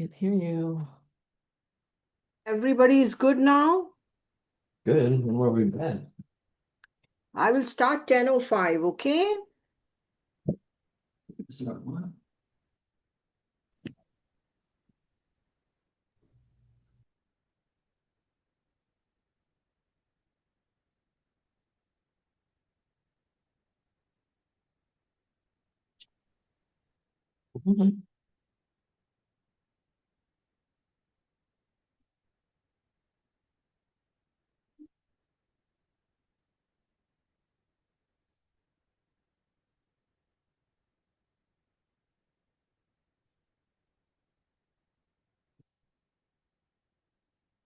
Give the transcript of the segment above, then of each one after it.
Can hear you. Everybody is good now? Good. And where we been? I will start 10:05, okay? Start one.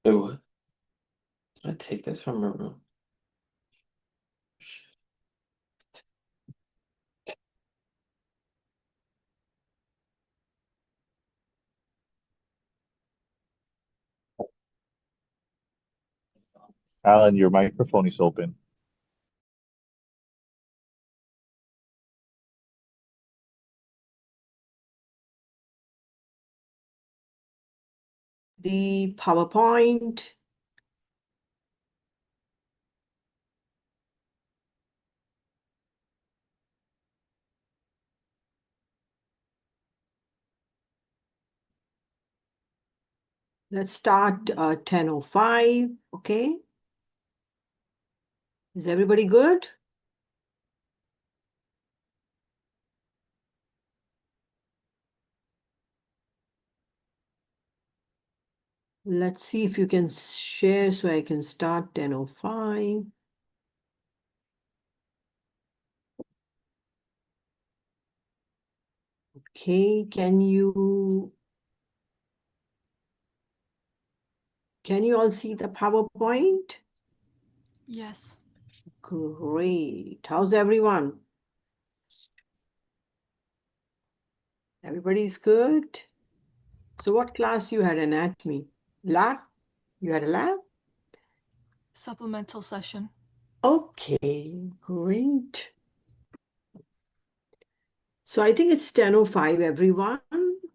Oh, did I take this from her? Shit. Alan, your microphone is open. The PowerPoint. Let's start 10:05, okay? Is everybody good? Let's see if you can share so I can start 10:05. Okay, can you all see the PowerPoint? Yes. Great. How's everyone? Everybody's good? So what class you had? Anatomy? Lab? You had a lab? Supplemental session. Okay, great. So I think it's 10:05, everyone.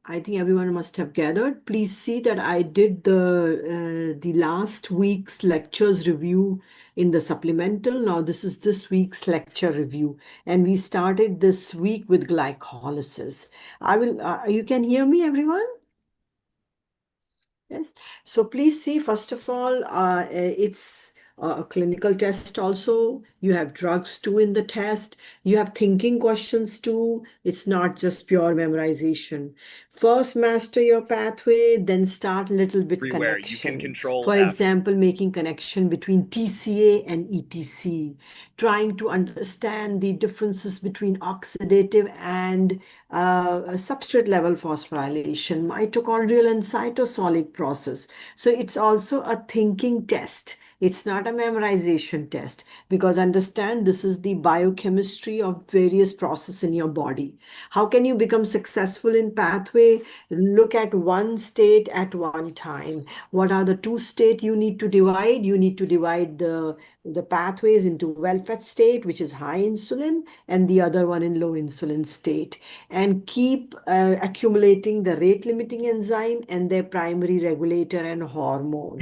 I think everyone must have gathered. Please see that I did the last week's lectures review in the supplemental. Now this is this week's lecture review, and we started this week with glycolysis. I will. You can hear me, everyone? Yes. So please see, first of all, it's a clinical test also. You have drugs too in the test. You have thinking questions too. It's not just pure memorization. First, master your pathway, then start a little bit Everywhere you can connection. control For F. example, making connection between TCA and ETC, trying to understand the differences between oxidative and substrate level phosphorylation, mitochondrial and cytosolic process. So it's also a thinking test. It's not a memorization test, because understand this is the biochemistry of various processes in your body. How can you become successful in pathway? Look at one state at one time. What are the two states you need to divide? You need to divide the pathways into well-fed state, which is high insulin, and the other one in low insulin state, and keep accumulating the rate limiting enzyme and their primary regulator and hormone.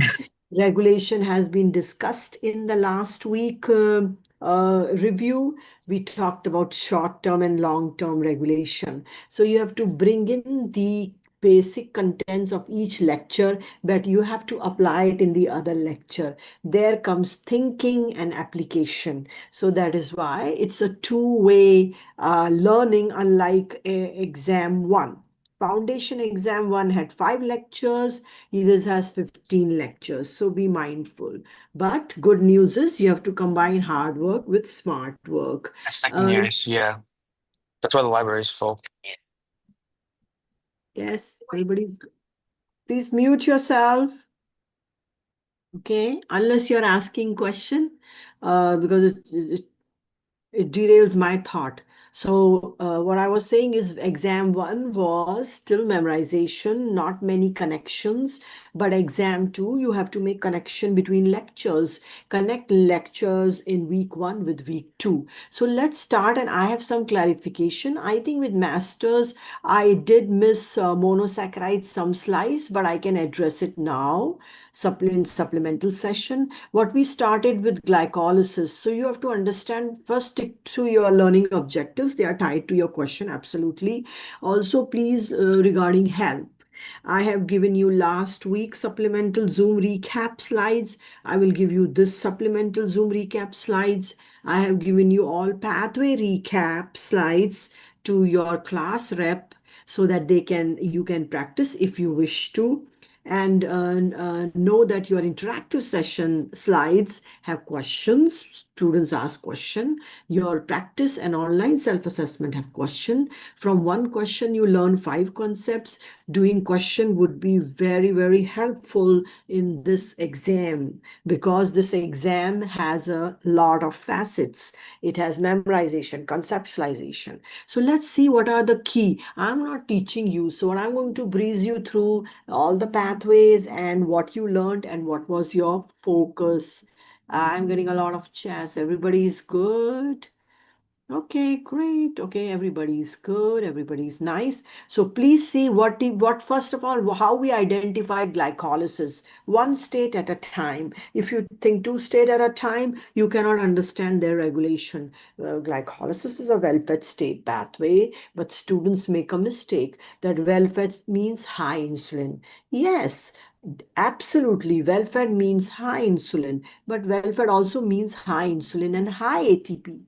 Regulation has been discussed in the last week review. We talked about short-term and long-term regulation. So you have to bring in the basic contents of each lecture, but you have to apply it in the other lecture. There comes thinking and application. So that is why it's a two-way learning, unlike exam one. Foundation exam one had 5 lectures. This has 15 lectures. So be mindful. But good news is you have to combine hard work with smart work. Second years, yeah. That's why the library is full. Yes, everybody's. Please mute yourself. Okay, unless you're asking question, because it derails my thought. So what I was saying is exam one was still memorization, not many connections, But exam 2, you have to make connection between lectures. Connect lectures in week 1 with week 2. So let's start, and I have some clarification. I think with masters, I did miss monosaccharides some slides, but I can address it now. Supplemental session. What we started with glycolysis. So you have to understand, first stick to your learning objectives. They are tied to your question, absolutely. Also, please, regarding help. I have given you last week supplemental Zoom recap slides. I will give you this supplemental Zoom recap slides. I have given you all pathway recap slides to your class rep so that you can practice if you wish to. And know that your interactive session slides have questions. Students ask question. Your practice and online self-assessment have question. From one question, you learn 5 concepts. Doing question would be very, very helpful in this exam because this exam has a lot of facets. It has memorization, conceptualization. So let's see what are the key. I'm not teaching you, so I'm going to breeze you through all the pathways and what you learned and what was your focus. I'm getting a lot of chats. Everybody is good. Okay, great. Okay, everybody's good. Everybody's nice. So please see what first of all, how we identified glycolysis, one state at a time. If you think 2 state at a time, you cannot understand their regulation. Glycolysis is a well-fed state pathway, but students make a mistake that well-fed means high insulin. Yes, absolutely. Well-fed means high insulin, but well-fed also means high insulin and high ATP.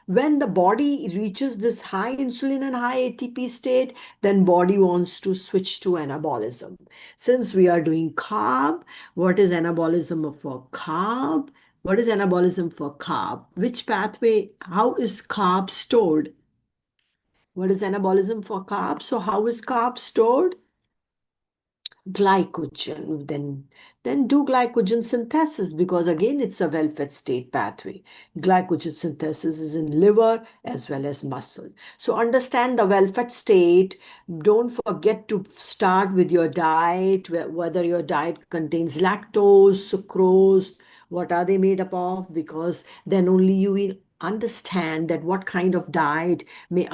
When the body reaches this high insulin and high ATP state, then body wants to switch to anabolism. Since we are doing carb, what is anabolism for carb? What is anabolism for carb? Which pathway? How is carb stored? What is anabolism for carb? So how is carb stored? Glycogen, then do glycogen synthesis, because again it's a well-fed state pathway. Glycogen synthesis is in liver as well as muscle. So understand the well-fed state. Don't forget to start with your diet, whether your diet contains lactose, sucrose, what are they made up of, because then only you will understand that what kind of diet may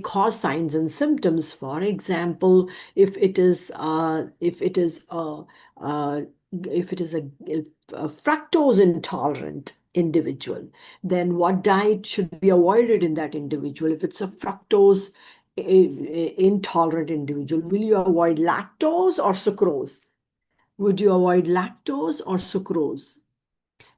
cause signs and symptoms. For example, if it is uh, if it is a fructose intolerant individual, then what diet should be avoided in that individual? If it's a fructose intolerant individual, will you avoid lactose or sucrose? Would you avoid lactose or sucrose?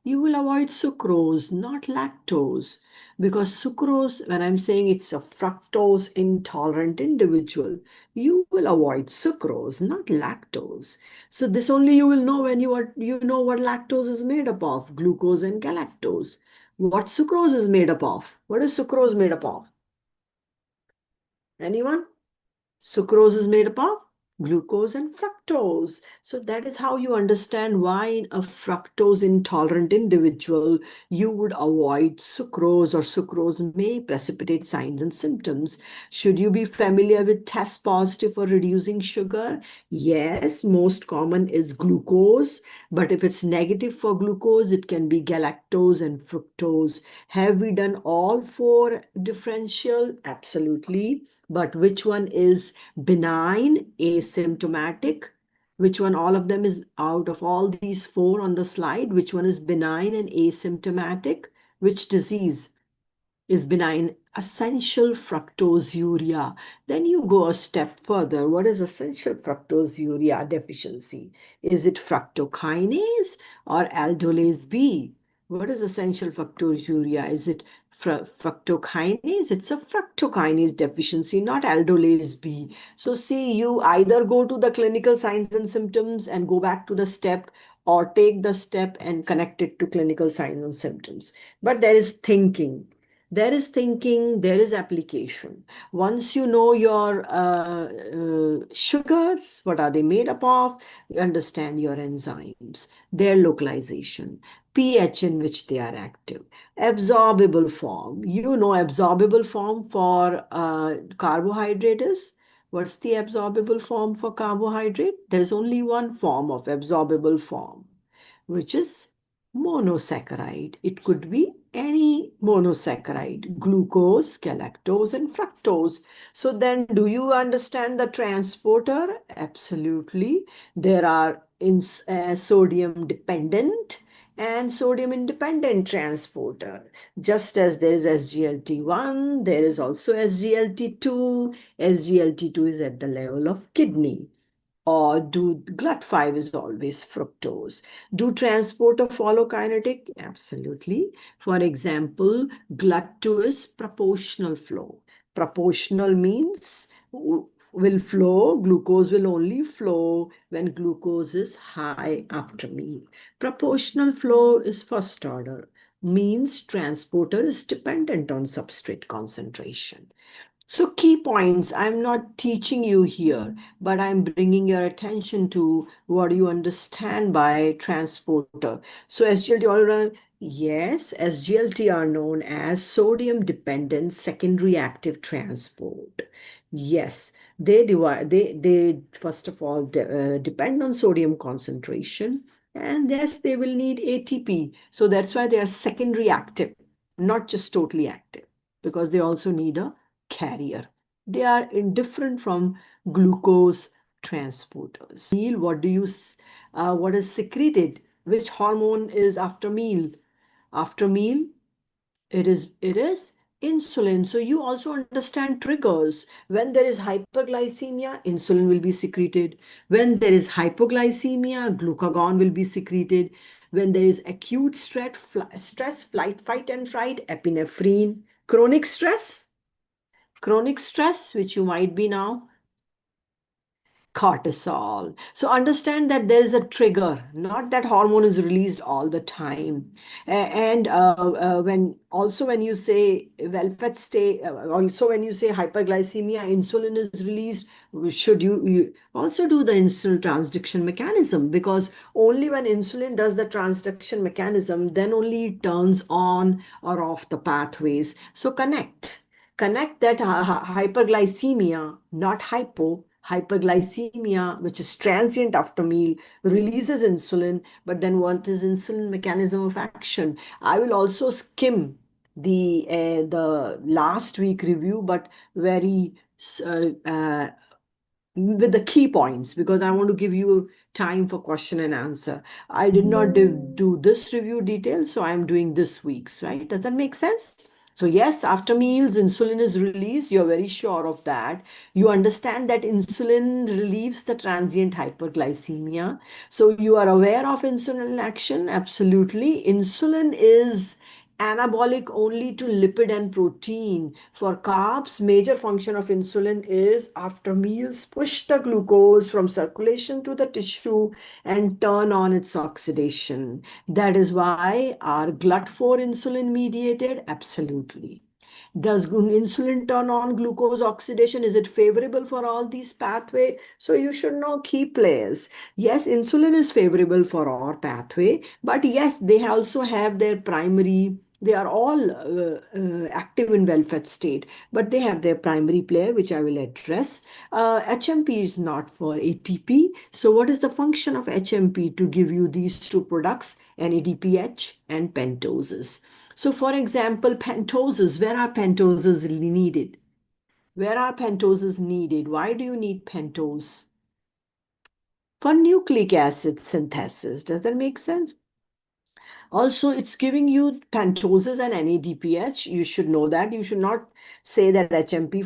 You will avoid sucrose, not lactose, because sucrose, when I'm saying it's a fructose intolerant individual, you will avoid sucrose, not lactose. So this only you will know when you know what lactose is made up of, glucose and galactose. What sucrose is made up of? What is sucrose made up of? Anyone? Sucrose is made up of glucose and fructose. So that is how you understand why in a fructose intolerant individual, you would avoid sucrose, or sucrose may precipitate signs and symptoms. Should you be familiar with test positive for reducing sugar? Yes, most common is glucose, but if it's negative for glucose, it can be galactose and fructose. Have we done all 4 differential? Absolutely. But which one is benign, asymptomatic? Which one, all of them is out of all these 4 on the slide, which one is benign and asymptomatic? Which disease is benign? Essential fructosuria. Then you go a step further. What is essential fructosuria deficiency? Is it fructokinase or aldolase B? What is essential fructosuria? Is it fructokinase? It's a fructokinase deficiency, not aldolase B. So see, you either go to the clinical signs and symptoms and go back to the step, or take the step and connect it to clinical signs and symptoms. But there is thinking. There is thinking, there is application. Once you know your sugars, what are they made up of, you understand your enzymes, their localization, pH in which they are active, absorbable form. You know absorbable form for carbohydrate is What's the absorbable form for carbohydrate? There's only one form of absorbable form, which is monosaccharide. It could be any monosaccharide, glucose, galactose, and fructose. So then, do you understand the transporter? Absolutely. There are sodium dependent and sodium independent transporter. Just as there is SGLT1, there is also SGLT2. SGLT2 is at the level of kidney. Or do GLUT5 is always fructose. Do transporter follow kinetic? Absolutely. For example, GLUT2 is proportional flow. Proportional means will flow, glucose will only flow when glucose is high after meal. Proportional flow is first order, means transporter is dependent on substrate concentration. So key points, I'm not teaching you here, but I'm bringing your attention to what you understand by transporter. So SGLT, yes, SGLT are known as sodium-dependent secondary active transport. Yes, they first of all depend on sodium concentration, and yes, they will need ATP. So that's why they are secondary active, not just totally active, because they also need a carrier. They are indifferent from glucose transporters. Meal, what is secreted? Which hormone is after meal? After meal, it is insulin. So you also understand triggers. When there is hyperglycemia, insulin will be secreted. When there is hypoglycemia, glucagon will be secreted. When there is acute stress, flight, fight, and fright, epinephrine. Chronic stress, which you might be now, cortisol. So understand that there is a trigger, not that hormone is released all the time. And when you say well-fed state, also when you say hyperglycemia, insulin is released. Should you also do the insulin transduction mechanism? Because only when insulin does the transduction mechanism, then only it turns on or off the pathways. So connect that hyperglycemia, not hyperglycemia, which is transient after meal, releases insulin. But then what is insulin mechanism of action? I will also skim the last week review, but very with the key points, because I want to give you time for question and answer. I did not do this review detail, so I'm doing this week's, right? Does that make sense? So yes, after meals, insulin is released. You're very sure of that. You understand that insulin relieves the transient hyperglycemia. So you are aware of insulin action. Absolutely. Insulin is anabolic only to lipid and protein. For carbs, major function of insulin is after meals, push the glucose from circulation to the tissue and turn on its oxidation. That is why our GLUT4 insulin mediated? Absolutely. Does insulin turn on glucose oxidation? Is it favorable for all these pathway? So you should know key players. Yes, insulin is favorable for our pathway, but yes, they also have their primary, they are all active in well-fed state, but they have their primary player, which I will address. HMP is not for ATP. So what is the function of HMP to give you these two products, NADPH and pentoses? So for example, pentoses, where are pentoses needed? Where are pentoses needed? Why do you need pentose? For nucleic acid synthesis. Does that make sense? Also, it's giving you pentoses and NADPH. You should know that. You should not say that HMP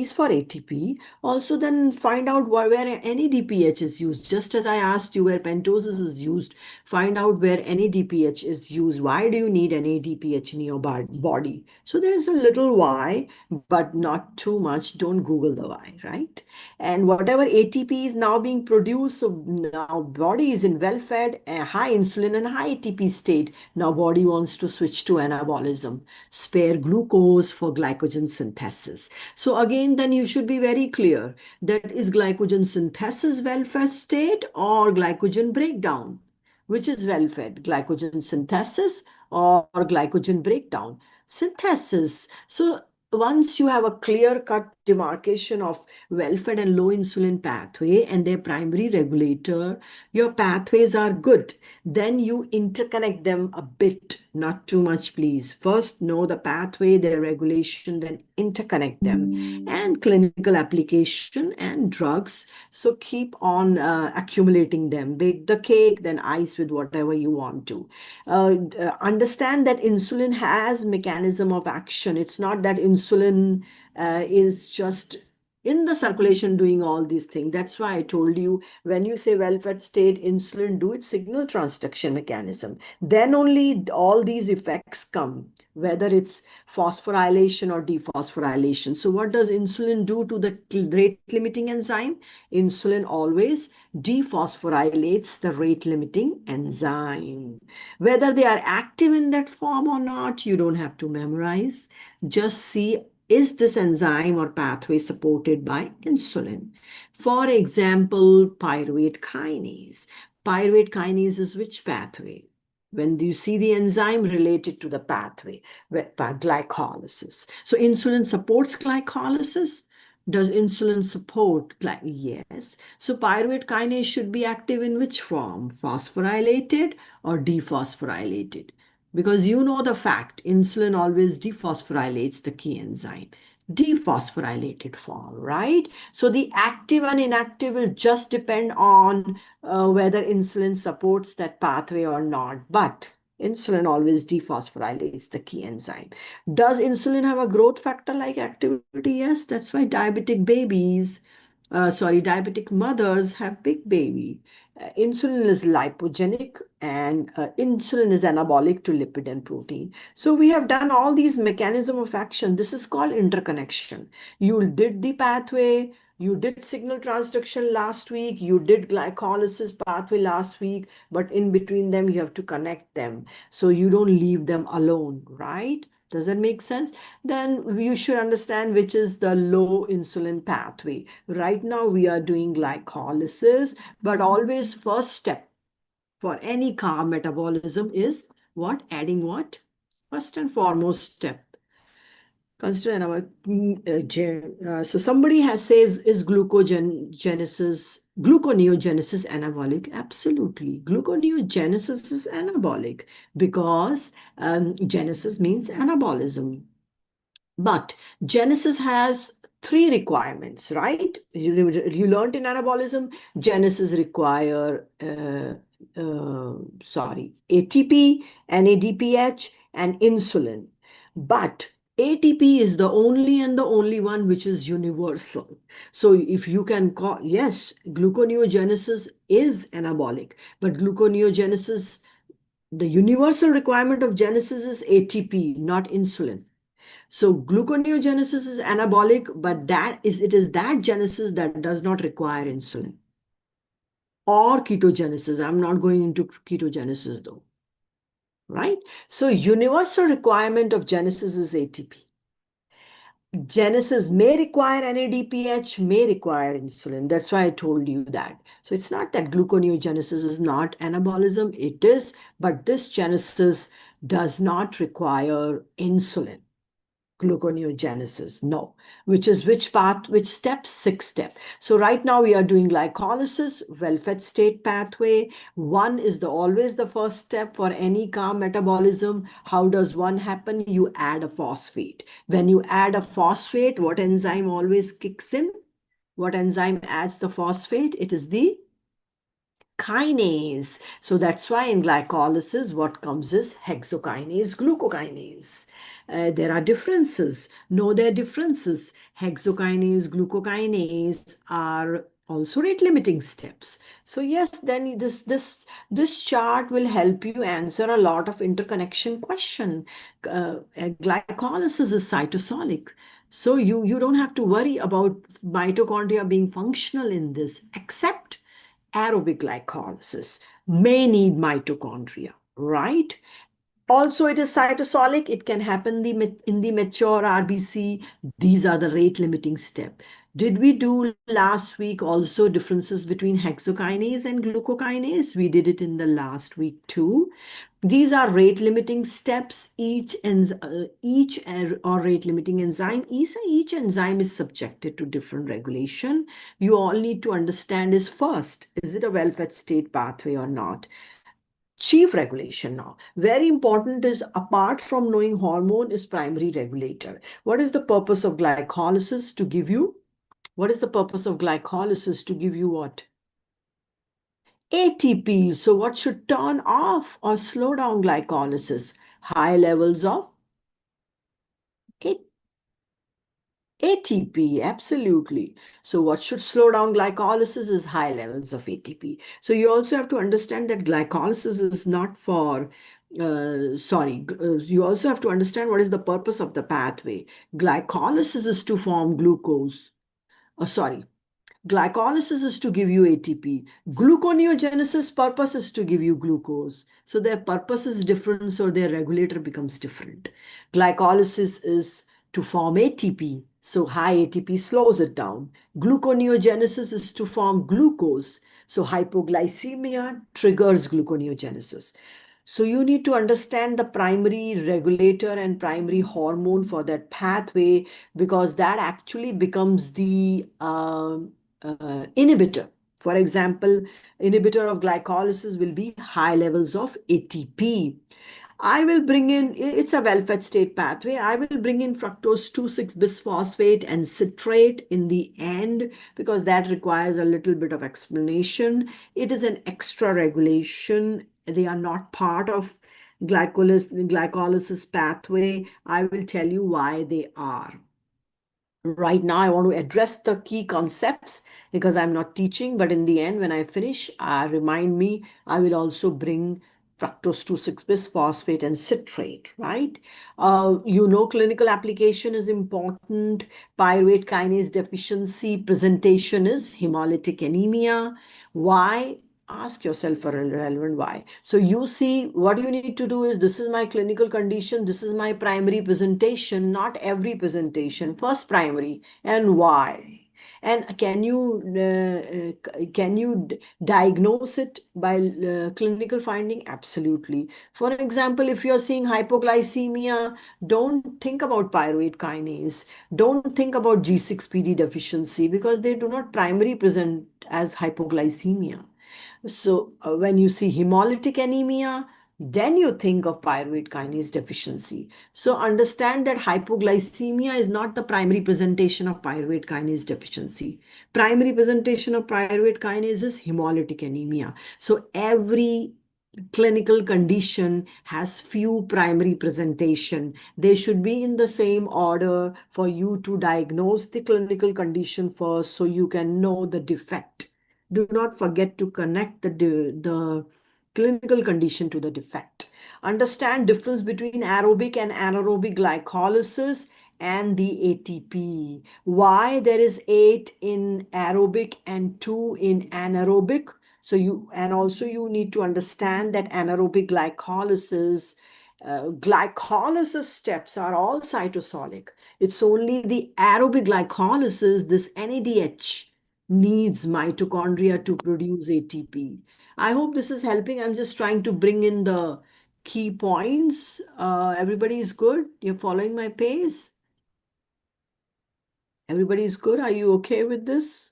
is for ATP. Also, then find out where NADPH is used. Just as I asked you where pentoses is used, find out where NADPH is used. Why do you need NADPH in your body? So there's a little why, but not too much. Don't Google the why, right? And whatever ATP is now being produced, so now body is in well-fed, high insulin and high ATP state. Now body wants to switch to anabolism, spare glucose for glycogen synthesis. So again, then you should be very clear that is glycogen synthesis well-fed state or glycogen breakdown? Which is well-fed, glycogen synthesis or glycogen breakdown? Synthesis. So once you have a clear-cut demarcation of well-fed and low insulin pathway and their primary regulator, your pathways are good. Then you interconnect them a bit, not too much, please. First, know the pathway, their regulation, then interconnect them, and clinical application and drugs. So keep on accumulating them. Bake the cake, then ice with whatever you want to. Understand that insulin has mechanism of action. It's not that insulin is just in the circulation doing all these things. That's why I told you, when you say well-fed state, insulin do its signal transduction mechanism. Then only all these effects come, whether it's phosphorylation or dephosphorylation. So what does insulin do to the rate limiting enzyme? Insulin always dephosphorylates the rate limiting enzyme. Whether they are active in that form or not, you don't have to memorize. Just see, is this enzyme or pathway supported by insulin? For example, pyruvate kinase. Pyruvate kinase is which pathway? When you see the enzyme related to the pathway, glycolysis. So insulin supports glycolysis. Does insulin support yes. So pyruvate kinase should be active in which form? Phosphorylated or dephosphorylated? Because you know the fact, insulin always dephosphorylates the key enzyme. Dephosphorylated form, right? So the active and inactive will just depend on whether insulin supports that pathway or not. But insulin always dephosphorylates the key enzyme. Does insulin have a growth factor-like activity? Yes, that's why diabetic mothers have big baby. Insulin is lipogenic and insulin is anabolic to lipid and protein. So we have done all these mechanism of action. This is called interconnection. You did the pathway, you did signal transduction last week, you did glycolysis pathway last week, but in between them, you have to connect them. So you don't leave them alone, right? Does that make sense? Then you should understand which is the low insulin pathway. Right now, we are doing glycolysis, but always first step for any carb metabolism is what? Adding what? First and foremost step. Consider our so somebody says, is gluconeogenesis anabolic? Absolutely. Gluconeogenesis is anabolic because genesis means anabolism. But Genesis has three requirements, right? You learned in anabolism, Genesis require, ATP, NADPH, and insulin. But ATP is the only one which is universal. So if you can call, yes, gluconeogenesis is anabolic, but gluconeogenesis, the universal requirement of Genesis is ATP, not insulin. So gluconeogenesis is anabolic, but it is that genesis that does not require insulin. Or ketogenesis. I'm not going into ketogenesis though. Right? So universal requirement of genesis is ATP. Genesis may require NADPH, may require insulin. That's why I told you that. So it's not that gluconeogenesis is not anabolism. It is, but this genesis does not require insulin. Gluconeogenesis, no. Which is which path, which step? Sixth step. So right now we are doing glycolysis, well-fed state pathway. One is always the first step for any carb metabolism. How does one happen? You add a phosphate. When you add a phosphate, what enzyme always kicks in? What enzyme adds the phosphate? It is the kinase. So that's why in glycolysis, what comes is hexokinase, glucokinase. There are differences. Know their differences. Hexokinase, glucokinase are also rate limiting steps. So yes, then this chart will help you answer a lot of interconnection question. Glycolysis is cytosolic. So you don't have to worry about mitochondria being functional in this, except aerobic glycolysis may need mitochondria, right? Also, it is cytosolic. It can happen in the mature RBC. These are the rate limiting step. Did we do last week also differences between hexokinase and glucokinase? We did it in the last week too. These are rate limiting steps. Each or rate limiting enzyme, each enzyme is subjected to different regulation. You all need to understand is first, is it a well-fed state pathway or not? Chief regulation now. Very important is apart from knowing hormone is primary regulator. What is the purpose of glycolysis to give you? What is the purpose of glycolysis to give you what? ATP. So what should turn off or slow down glycolysis? High levels of ATP, absolutely. So what should slow down glycolysis is high levels of ATP. So you also have to understand that glycolysis is not for, you also have to understand what is the purpose of the pathway. Glycolysis is to form glucose. Glycolysis is to give you ATP. Gluconeogenesis purpose is to give you glucose. So their purpose is different, so their regulator becomes different. Glycolysis is to form ATP. So high ATP slows it down. Gluconeogenesis is to form glucose. So hypoglycemia triggers gluconeogenesis. So you need to understand the primary regulator and primary hormone for that pathway, because that actually becomes the inhibitor. For example, inhibitor of glycolysis will be high levels of ATP. I will bring in, it's a well-fed state pathway. I will bring in fructose 2,6-bisphosphate and citrate in the end because that requires a little bit of explanation. It is an extra regulation. They are not part of glycolysis pathway. I will tell you why they are. Right now, I want to address the key concepts because I'm not teaching, but in the end, when I finish, remind me, I will also bring fructose 2,6-bisphosphate and citrate, right? Clinical application is important. Pyruvate kinase deficiency presentation is hemolytic anemia. Why? Ask yourself a relevant why. So you see, what you need to do is, this is my clinical condition, this is my primary presentation, not every presentation, first primary, and why. And can you diagnose it by clinical finding? Absolutely. For example, if you're seeing hypoglycemia, don't think about pyruvate kinase. Don't think about G6PD deficiency because they do not primarily present as hypoglycemia. So when you see hemolytic anemia, then you think of pyruvate kinase deficiency. So understand that hypoglycemia is not the primary presentation of pyruvate kinase deficiency. Primary presentation of pyruvate kinase is hemolytic anemia. So every clinical condition has few primary presentation. They should be in the same order for you to diagnose the clinical condition first so you can know the defect. Do not forget to connect the clinical condition to the defect. Understand difference between aerobic and anaerobic glycolysis and the ATP. Why there is 8 in aerobic and 2 in anaerobic. So you need to understand that anaerobic glycolysis steps are all cytosolic. It's only the aerobic glycolysis, this NADH, needs mitochondria to produce ATP. I hope this is helping. I'm just trying to bring in the key points. Everybody is good? You're following my pace? Everybody is good? Are you okay with this?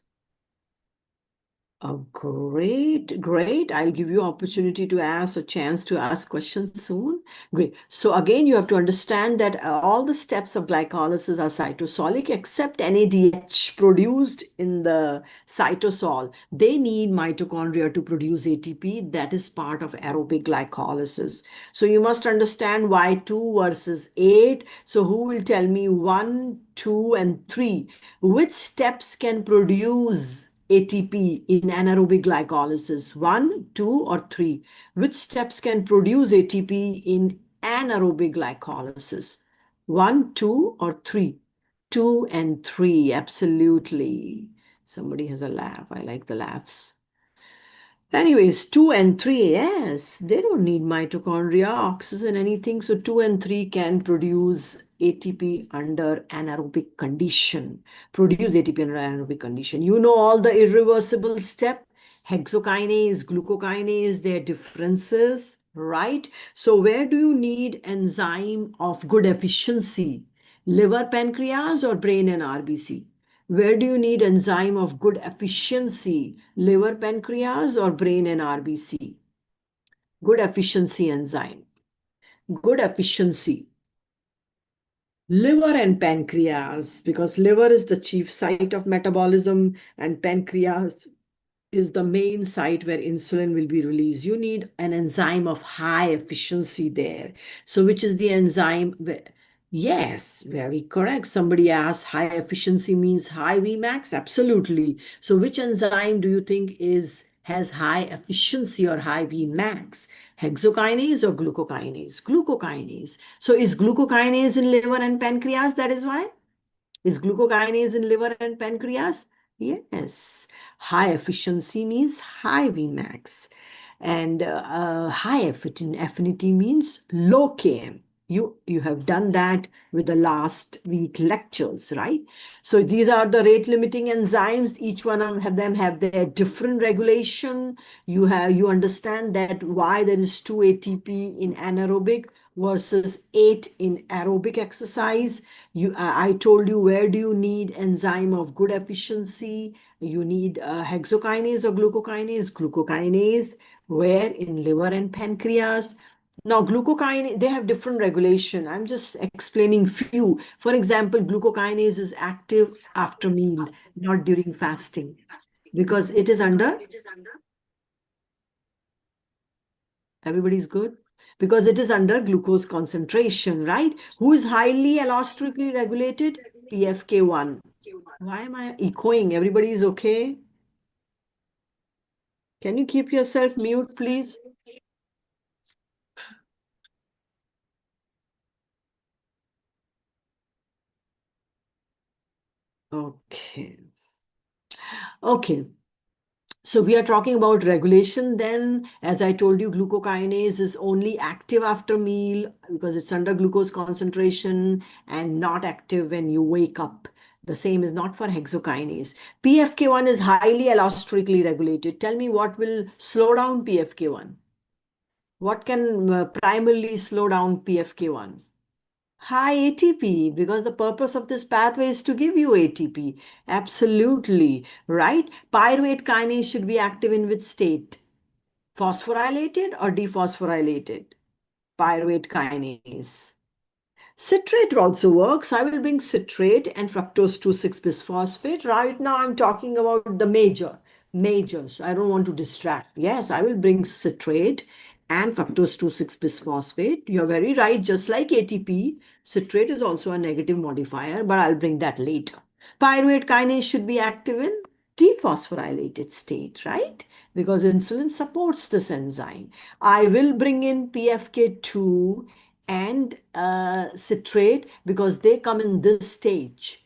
Oh, great, great. I'll give you opportunity to ask, a chance to ask questions soon. Great. So again, you have to understand that all the steps of glycolysis are cytosolic except NADH produced in the cytosol. They need mitochondria to produce ATP. That is part of aerobic glycolysis. So you must understand why 2 versus 8. So who will tell me 1, 2, and 3? Which steps can produce ATP in anaerobic glycolysis? 1, 2, or 3? Which steps can produce ATP in anaerobic glycolysis? 1, 2, or 3? 2 and 3, absolutely. Somebody has a laugh. I like the laughs. Anyways, 2 and 3, yes, they don't need mitochondria, oxygen, anything. So 2 and 3 can produce ATP under anaerobic condition. Produce ATP under anaerobic condition. You know all the irreversible step, hexokinase, glucokinase, their differences, right? So where do you need enzyme of good efficiency? Liver, pancreas, or brain and RBC? Where do you need enzyme of good efficiency? Liver, pancreas, or brain and RBC? Good efficiency enzyme. Good efficiency. Liver and pancreas, because liver is the chief site of metabolism and pancreas is the main site where insulin will be released. You need an enzyme of high efficiency there. So which is the enzyme? Yes, very correct. Somebody asked high efficiency means high Vmax. Absolutely. So which enzyme do you think has high efficiency or high Vmax? Hexokinase or glucokinase? Glucokinase. So is glucokinase in liver and pancreas? That is why? Is glucokinase in liver and pancreas? Yes. High efficiency means high Vmax. And high affinity means low Km. You have done that with the last week lectures, right? So these are the rate limiting enzymes. Each one of them have their different regulation. You understand that why there is 2 ATP in anaerobic versus 8 in aerobic exercise. I told you where do you need enzyme of good efficiency? You need hexokinase or glucokinase. Glucokinase, where in liver and pancreas. Now, glucokinase, they have different regulation. I'm just explaining few. For example, glucokinase is active after meal, not during fasting, because it is under, everybody's good? Because it is under glucose concentration, right? Who is highly allosterically regulated? PFK1. Why am I echoing? Everybody is okay? Can you keep yourself mute, please? Okay. Okay. So we are talking about regulation then. As I told you, glucokinase is only active after meal because it's under glucose concentration and not active when you wake up. The same is not for hexokinase. PFK1 is highly allosterically regulated. Tell me what will slow down PFK1? What can primarily slow down PFK1? High ATP, because the purpose of this pathway is to give you ATP. Absolutely, right? Pyruvate kinase should be active in which state? Phosphorylated or dephosphorylated? Pyruvate kinase. Citrate also works. I will bring citrate and fructose 2,6-bisphosphate. Right now, I'm talking about the majors. I don't want to distract. Yes, I will bring citrate and fructose 2,6-bisphosphate. You're very right. Just like ATP, citrate is also a negative modifier, but I'll bring that later. Pyruvate kinase should be active in dephosphorylated state, right? Because insulin supports this enzyme. I will bring in PFK2 and citrate because they come in this stage.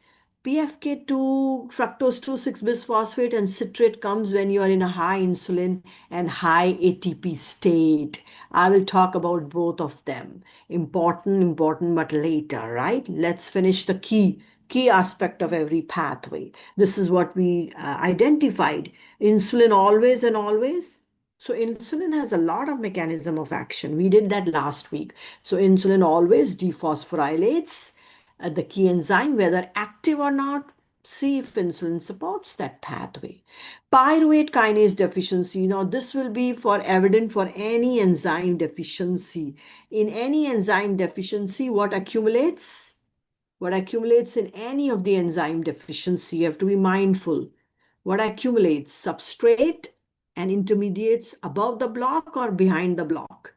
PFK2, fructose 2,6-bisphosphate, and citrate comes when you are in a high insulin and high ATP state. I will talk about both of them. Important, but later, right? Let's finish the key aspect of every pathway. This is what we identified. Insulin always and always. So insulin has a lot of mechanism of action. We did that last week. So insulin always dephosphorylates the key enzyme, whether active or not. See if insulin supports that pathway. Pyruvate kinase deficiency. Now this will be evident for any enzyme deficiency. In any enzyme deficiency, what accumulates? What accumulates in any of the enzyme deficiency? You have to be mindful. What accumulates? Substrate and intermediates above the block or behind the block?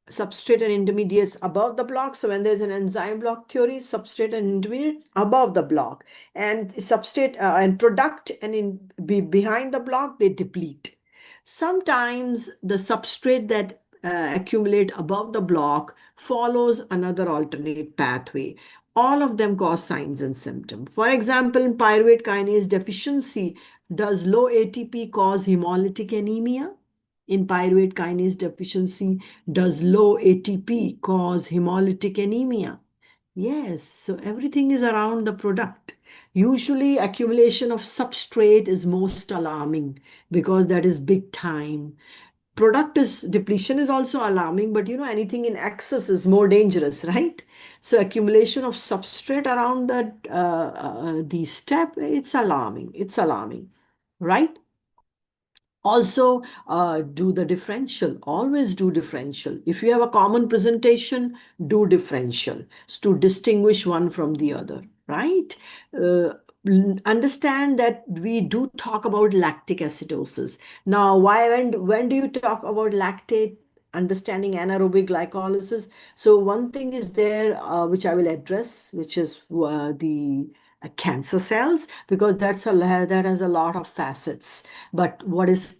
Substrate and intermediates above the block. So when there's an enzyme block theory, substrate and intermediates above the block, and substrate and product and behind the block, they deplete. Sometimes the substrate that accumulate above the block follows another alternate pathway. All of them cause signs and symptoms. For example, in pyruvate kinase deficiency, does low ATP cause hemolytic anemia? In pyruvate kinase deficiency, does low ATP cause hemolytic anemia? Yes, so everything is around the product. Usually, accumulation of substrate is most alarming because that is big time. Product is depletion is also alarming, but anything in excess is more dangerous, right? So accumulation of substrate around the step, it's alarming. It's alarming, right? Also, do the differential. Always do differential. If you have a common presentation, do differential to distinguish one from the other, right? Uh, Understand that we do talk about lactic acidosis. Now, when do you talk about lactate? Understanding anaerobic glycolysis. So one thing is there which I will address, which is the cancer cells, because that has a lot of facets. But what is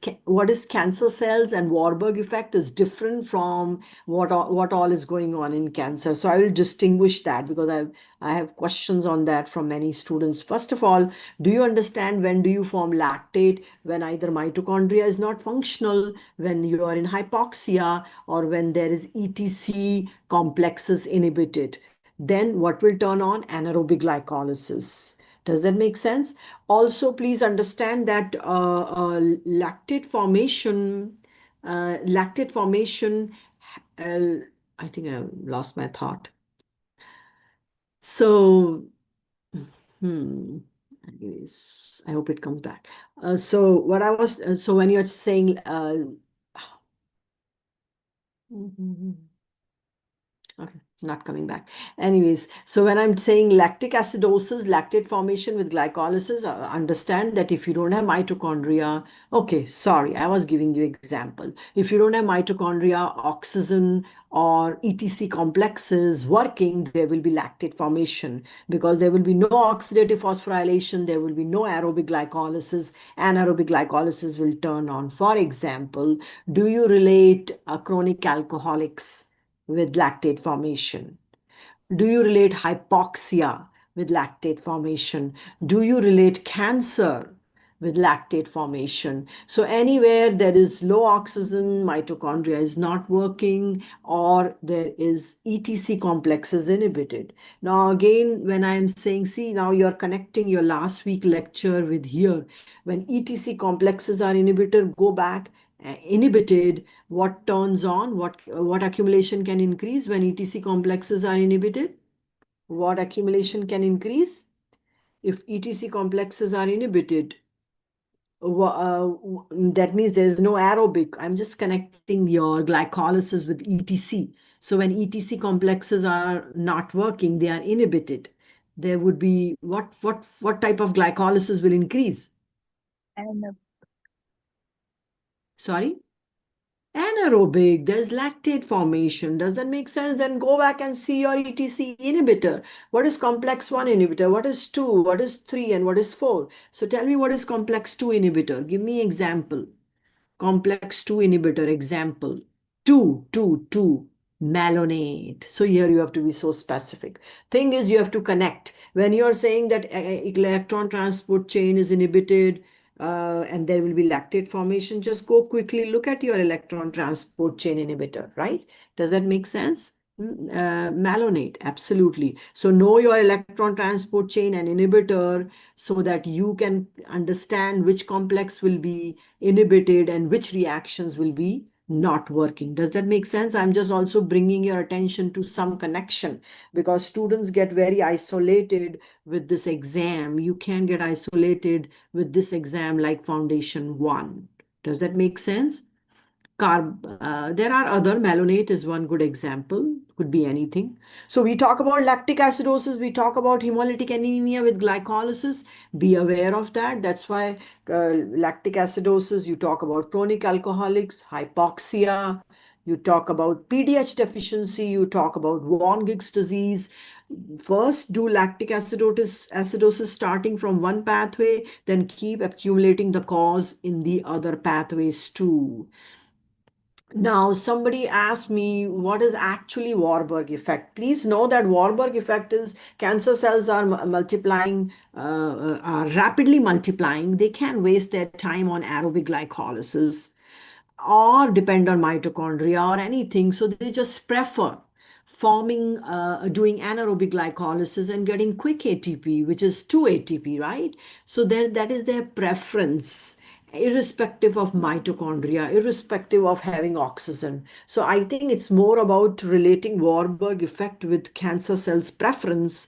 cancer cells and Warburg effect is different from what all is going on in cancer. So I will distinguish that because I have questions on that from many students. First of all, do you understand when do you form lactate? When either mitochondria is not functional, when you are in hypoxia, or when there is ETC complexes inhibited. Then what will turn on? Anaerobic glycolysis. Does that make sense? Also, please understand that lactate formation, uh, I think I lost my thought. So, anyways, I hope it comes back. So when you're saying, okay, not coming back. Anyways, so when I'm saying lactic acidosis, lactate formation with glycolysis, understand that if you don't have mitochondria, okay, sorry, I was giving you example. If you don't have mitochondria, oxygen or ETC complexes working, there will be lactate formation because there will be no oxidative phosphorylation, there will be no aerobic glycolysis, anaerobic glycolysis will turn on. For example, do you relate chronic alcoholics with lactate formation? Do you relate hypoxia with lactate formation? Do you relate cancer with lactate formation? So anywhere there is low oxygen, mitochondria is not working, or there is ETC complexes inhibited. Now again, when I am saying, see, now you're connecting your last week lecture with here. When ETC complexes are inhibited, go back, inhibited, what turns on? What accumulation can increase when ETC complexes are inhibited? What accumulation can increase? If ETC complexes are inhibited, that means there's no aerobic. I'm just connecting your glycolysis with ETC. So when ETC complexes are not working, they are inhibited. There would be what type of glycolysis will increase? Sorry? Anaerobic, there's lactate formation. Does that make sense? Then go back and see your ETC inhibitor. What is complex 1 inhibitor? What is 2? What is 3? And what is 4? So tell me what is complex 2 inhibitor. Give me example. Complex 2 inhibitor example. 2 malonate. So here you have to be so specific. Thing is, you have to connect. When you're saying that electron transport chain is inhibited, and there will be lactate formation, just go quickly look at your electron transport chain inhibitor, right? Does that make sense? Malonate, absolutely. So know your electron transport chain and inhibitor so that you can understand which complex will be inhibited and which reactions will be not working. Does that make sense? I'm just also bringing your attention to some connection because students get very isolated with this exam. You can get isolated with this exam like Foundation 1. Does that make sense? There are other, malonate is one good example, could be anything. So we talk about lactic acidosis, we talk about hemolytic anemia with glycolysis. Be aware of that. That's why lactic acidosis, you talk about chronic alcoholics, hypoxia, you talk about PDH deficiency, you talk about von Gigg's disease. First, do lactic acidosis starting from one pathway, then keep accumulating the cause in the other pathways too. Now, somebody asked me what is actually Warburg effect. Please know that Warburg effect is cancer cells are multiplying, are rapidly multiplying. They can waste their time on aerobic glycolysis or depend on mitochondria or anything. So they just prefer doing anaerobic glycolysis and getting quick ATP, which is 2 ATP, right? So that is their preference, irrespective of mitochondria, irrespective of having oxygen. So I think it's more about relating Warburg effect with cancer cells preference.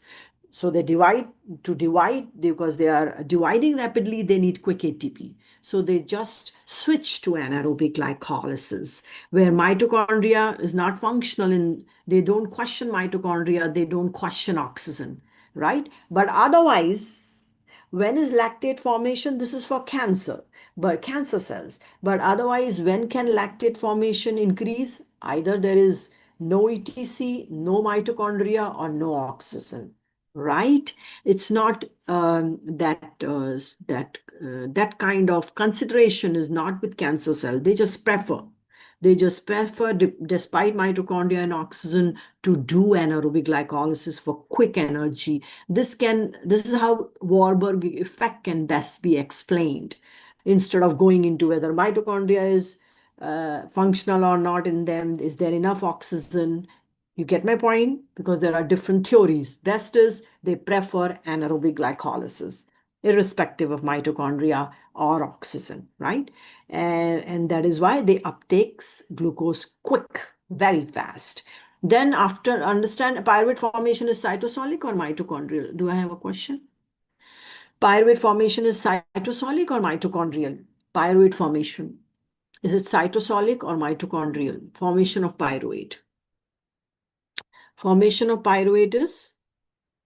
So they divide because they are dividing rapidly, they need quick ATP. So they just switch to anaerobic glycolysis, where mitochondria is not functional and they don't question mitochondria, they don't question oxygen, right? But otherwise, when is lactate formation? This is for cancer, but cancer cells. But otherwise, when can lactate formation increase? Either there is no ETC, no mitochondria, or no oxygen, right? It's not that kind of consideration is not with cancer cell. They just prefer. They just prefer, despite mitochondria and oxygen, to do anaerobic glycolysis for quick energy. This is how Warburg effect can best be explained, instead of going into whether mitochondria is functional or not in them. Is there enough oxygen? You get my point? Because there are different theories. Best is they prefer anaerobic glycolysis, irrespective of mitochondria or oxygen, right? And that is why they uptakes glucose quick, very fast. Then after understand pyruvate formation is cytosolic or mitochondrial. Do I have a question? Pyruvate formation is cytosolic or mitochondrial? Pyruvate formation. Is it cytosolic or mitochondrial? Formation of pyruvate. Formation of pyruvate is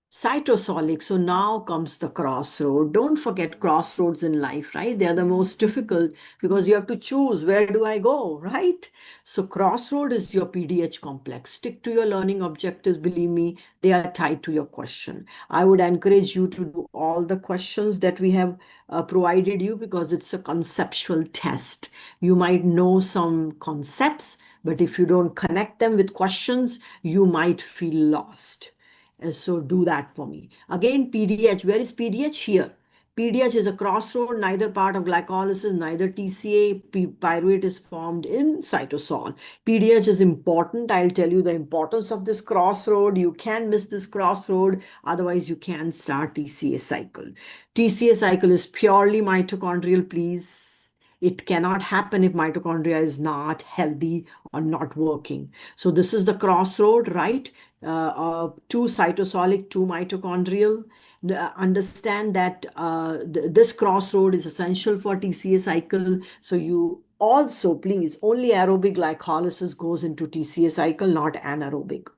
cytosolic. So now comes the crossroad. Don't forget crossroads in life, right? They are the most difficult because you have to choose, where do I go, right? So crossroad is your PDH complex. Stick to your learning objectives. Believe me, they are tied to your question. I would encourage you to do all the questions that we have provided you, because it's a conceptual test. You might know some concepts, but if you don't connect them with questions, you might feel lost. So do that for me. Again, PDH, where is PDH? Here. PDH is a crossroad, neither part of glycolysis, neither TCA. Pyruvate is formed in cytosol. PDH is important. I'll tell you the importance of this crossroad. You can miss this crossroad. Otherwise, you can start TCA cycle. TCA cycle is purely mitochondrial, please. It cannot happen if mitochondria is not healthy or not working. So this is the crossroad, right? Two cytosolic, two mitochondrial. Understand that this crossroad is essential for TCA cycle. So you also, please, only aerobic glycolysis goes into TCA cycle, not anaerobic.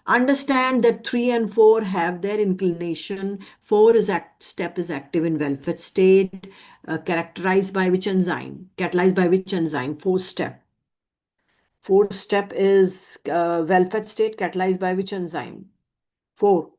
Understand that 3 and 4 have their inclination. 4 is step is active in well-fed state, characterized by which enzyme? Catalyzed by which enzyme? 4th step. 4th step is well-fed state, catalyzed by which enzyme? 4.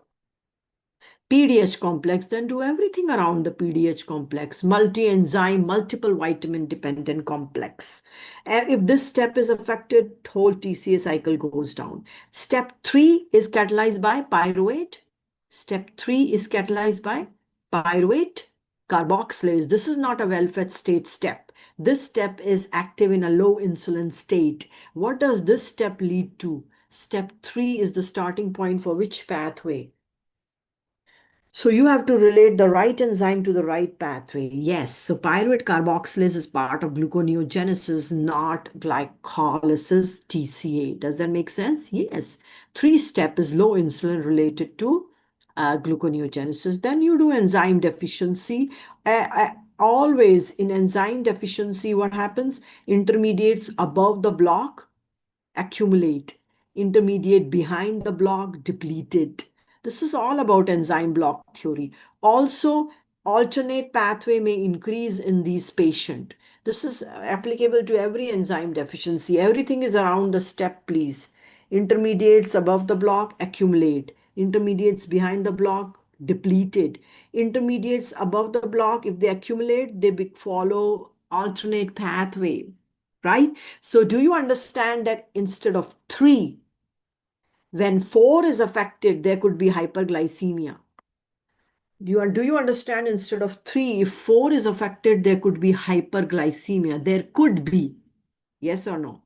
PDH complex, then do everything around the PDH complex, multi-enzyme, multiple vitamin dependent complex. And if this step is affected, whole TCA cycle goes down. Step 3 is catalyzed by pyruvate. Step 3 is catalyzed by pyruvate carboxylase. This is not a well-fed state step. This step is active in a low insulin state. What does this step lead to? Step 3 is the starting point for which pathway? So you have to relate the right enzyme to the right pathway. Yes. So pyruvate carboxylase is part of gluconeogenesis, not glycolysis, TCA. Does that make sense? Yes. 3 step is low insulin related to gluconeogenesis. Then you do enzyme deficiency. Always in enzyme deficiency, what happens? Intermediates above the block accumulate. Intermediate behind the block depleted. This is all about enzyme block theory. Also, alternate pathway may increase in these patients. This is applicable to every enzyme deficiency. Everything is around the step, please. Intermediates above the block accumulate. Intermediates behind the block depleted. Intermediates above the block, if they accumulate, they follow alternate pathway. right? So do you understand that instead of 3, when 4 is affected, there could be hyperglycemia? Do you understand instead of 3, if 4 is affected, there could be hyperglycemia? There could be. Yes or no?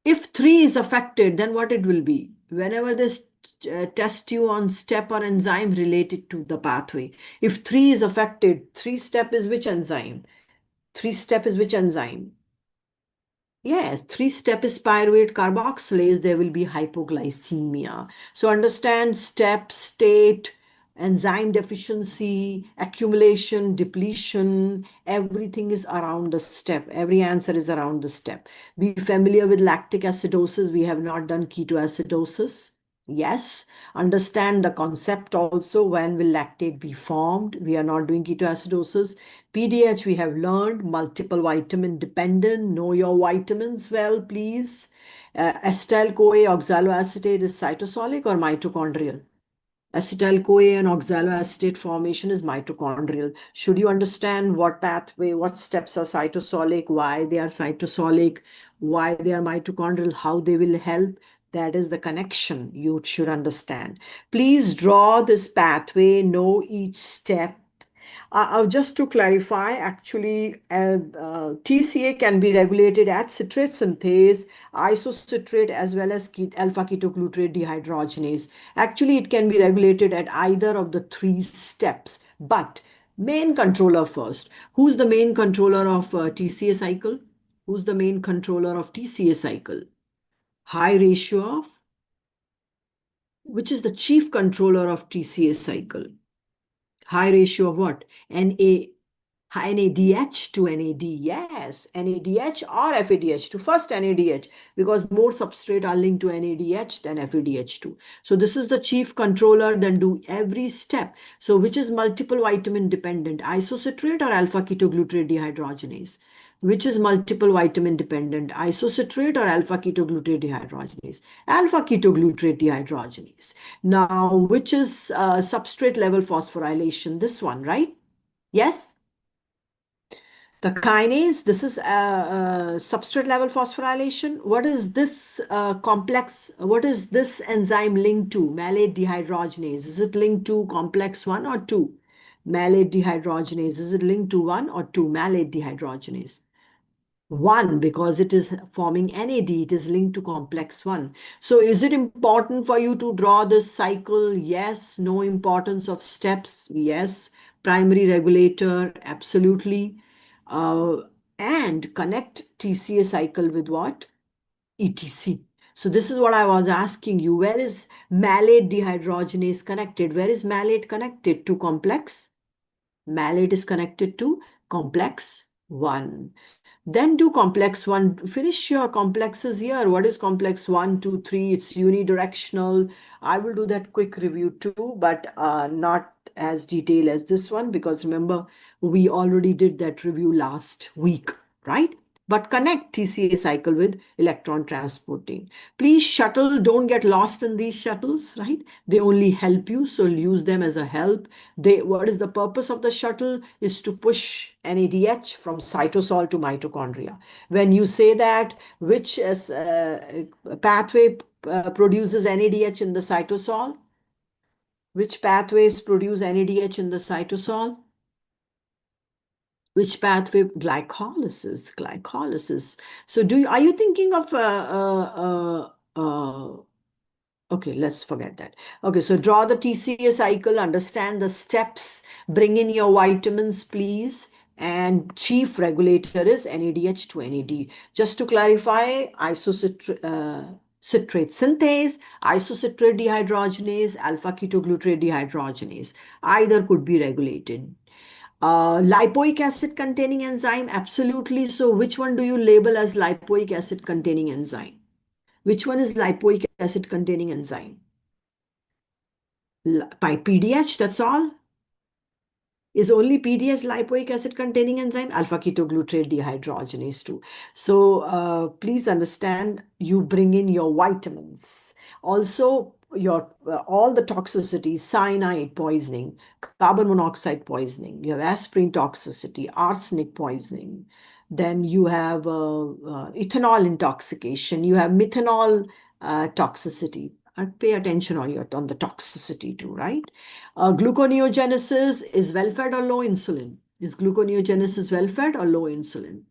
If 3 is affected, then what it will be? Whenever this test you on step or enzyme related to the pathway. If 3 is affected, 3 step is which enzyme? 3 step is which enzyme? Yes, 3 step is pyruvate carboxylase, there will be hypoglycemia. So understand step, state, enzyme deficiency, accumulation, depletion, everything is around the step. Every answer is around the step. Be familiar with lactic acidosis. We have not done ketoacidosis. Yes, understand the concept also. When will lactate be formed? We are not doing ketoacidosis. PDH we have learned, multiple vitamin dependent. Know your vitamins well, please. Acetyl-CoA oxaloacetate is cytosolic or mitochondrial? Acetyl-CoA and oxaloacetate formation is mitochondrial. Should you understand what pathway, what steps are cytosolic, why they are cytosolic, why they are mitochondrial, how they will help? That is the connection you should understand. Please draw this pathway, know each step. Just to clarify, actually, TCA can be regulated at citrate synthase, isocitrate, as well as alpha ketoglutarate dehydrogenase. Actually, it can be regulated at either of the 3 steps, but main controller first. Who's the main controller of TCA cycle? Who's the main controller of TCA cycle? High ratio of, which is the chief controller of TCA cycle? High ratio of what? NADH to NAD. Yes, NADH or FADH2. First NADH, because more substrate are linked to NADH than FADH2. So this is the chief controller, then do every step. So which is multiple vitamin dependent, isocitrate or alpha ketoglutarate dehydrogenase? Which is multiple vitamin dependent, isocitrate or alpha ketoglutarate dehydrogenase? Alpha ketoglutarate dehydrogenase. Now, which is substrate level phosphorylation? This one, right? Yes? The kinase, this is substrate level phosphorylation. What is this complex? What is this enzyme linked to? Malate dehydrogenase. Is it linked to complex 1 or 2? Malate dehydrogenase. Is it linked to 1 or 2? Malate dehydrogenase. 1, because it is forming NAD, it is linked to complex 1. So is it important for you to draw this cycle? Yes. No importance of steps? Yes. Primary regulator? Absolutely. And connect TCA cycle with what? ETC. So this is what I was asking you. Where is malate dehydrogenase connected? Where is malate connected to complex? Malate is connected to complex 1. Then do complex 1. Finish your complexes here. What is complex 1, 2, 3? It's unidirectional. I will do that quick review too, but not as detailed as this one, because remember, we already did that review last week, right? But connect TCA cycle with electron transporting. Please shuttle, don't get lost in these shuttles, right? They only help you, so use them as a help. What is the purpose of the shuttle? Is to push NADH from cytosol to mitochondria. When you say that, which pathway produces NADH in the cytosol? Which pathways produce NADH in the cytosol? Which pathway? Glycolysis. So are you thinking of okay, let's forget that. Okay, so draw the TCA cycle, understand the steps, bring in your vitamins, please. And chief regulator is NADH to NAD. Just to clarify, isocitrate synthase, isocitrate dehydrogenase, alpha ketoglutarate dehydrogenase. Either could be regulated. Lipoic acid containing enzyme, absolutely. So which one do you label as lipoic acid containing enzyme? Which one is lipoic acid containing enzyme? By PDH, that's all? Is only PDH lipoic acid containing enzyme? Alpha ketoglutarate dehydrogenase 2. So please understand, you bring in your vitamins. Also, your all the toxicities, cyanide poisoning, carbon monoxide poisoning, you have aspirin toxicity, arsenic poisoning, then you have ethanol intoxication, you have methanol toxicity. And pay attention on the toxicity too, right? Gluconeogenesis is well-fed or low insulin. Is gluconeogenesis well-fed or low insulin?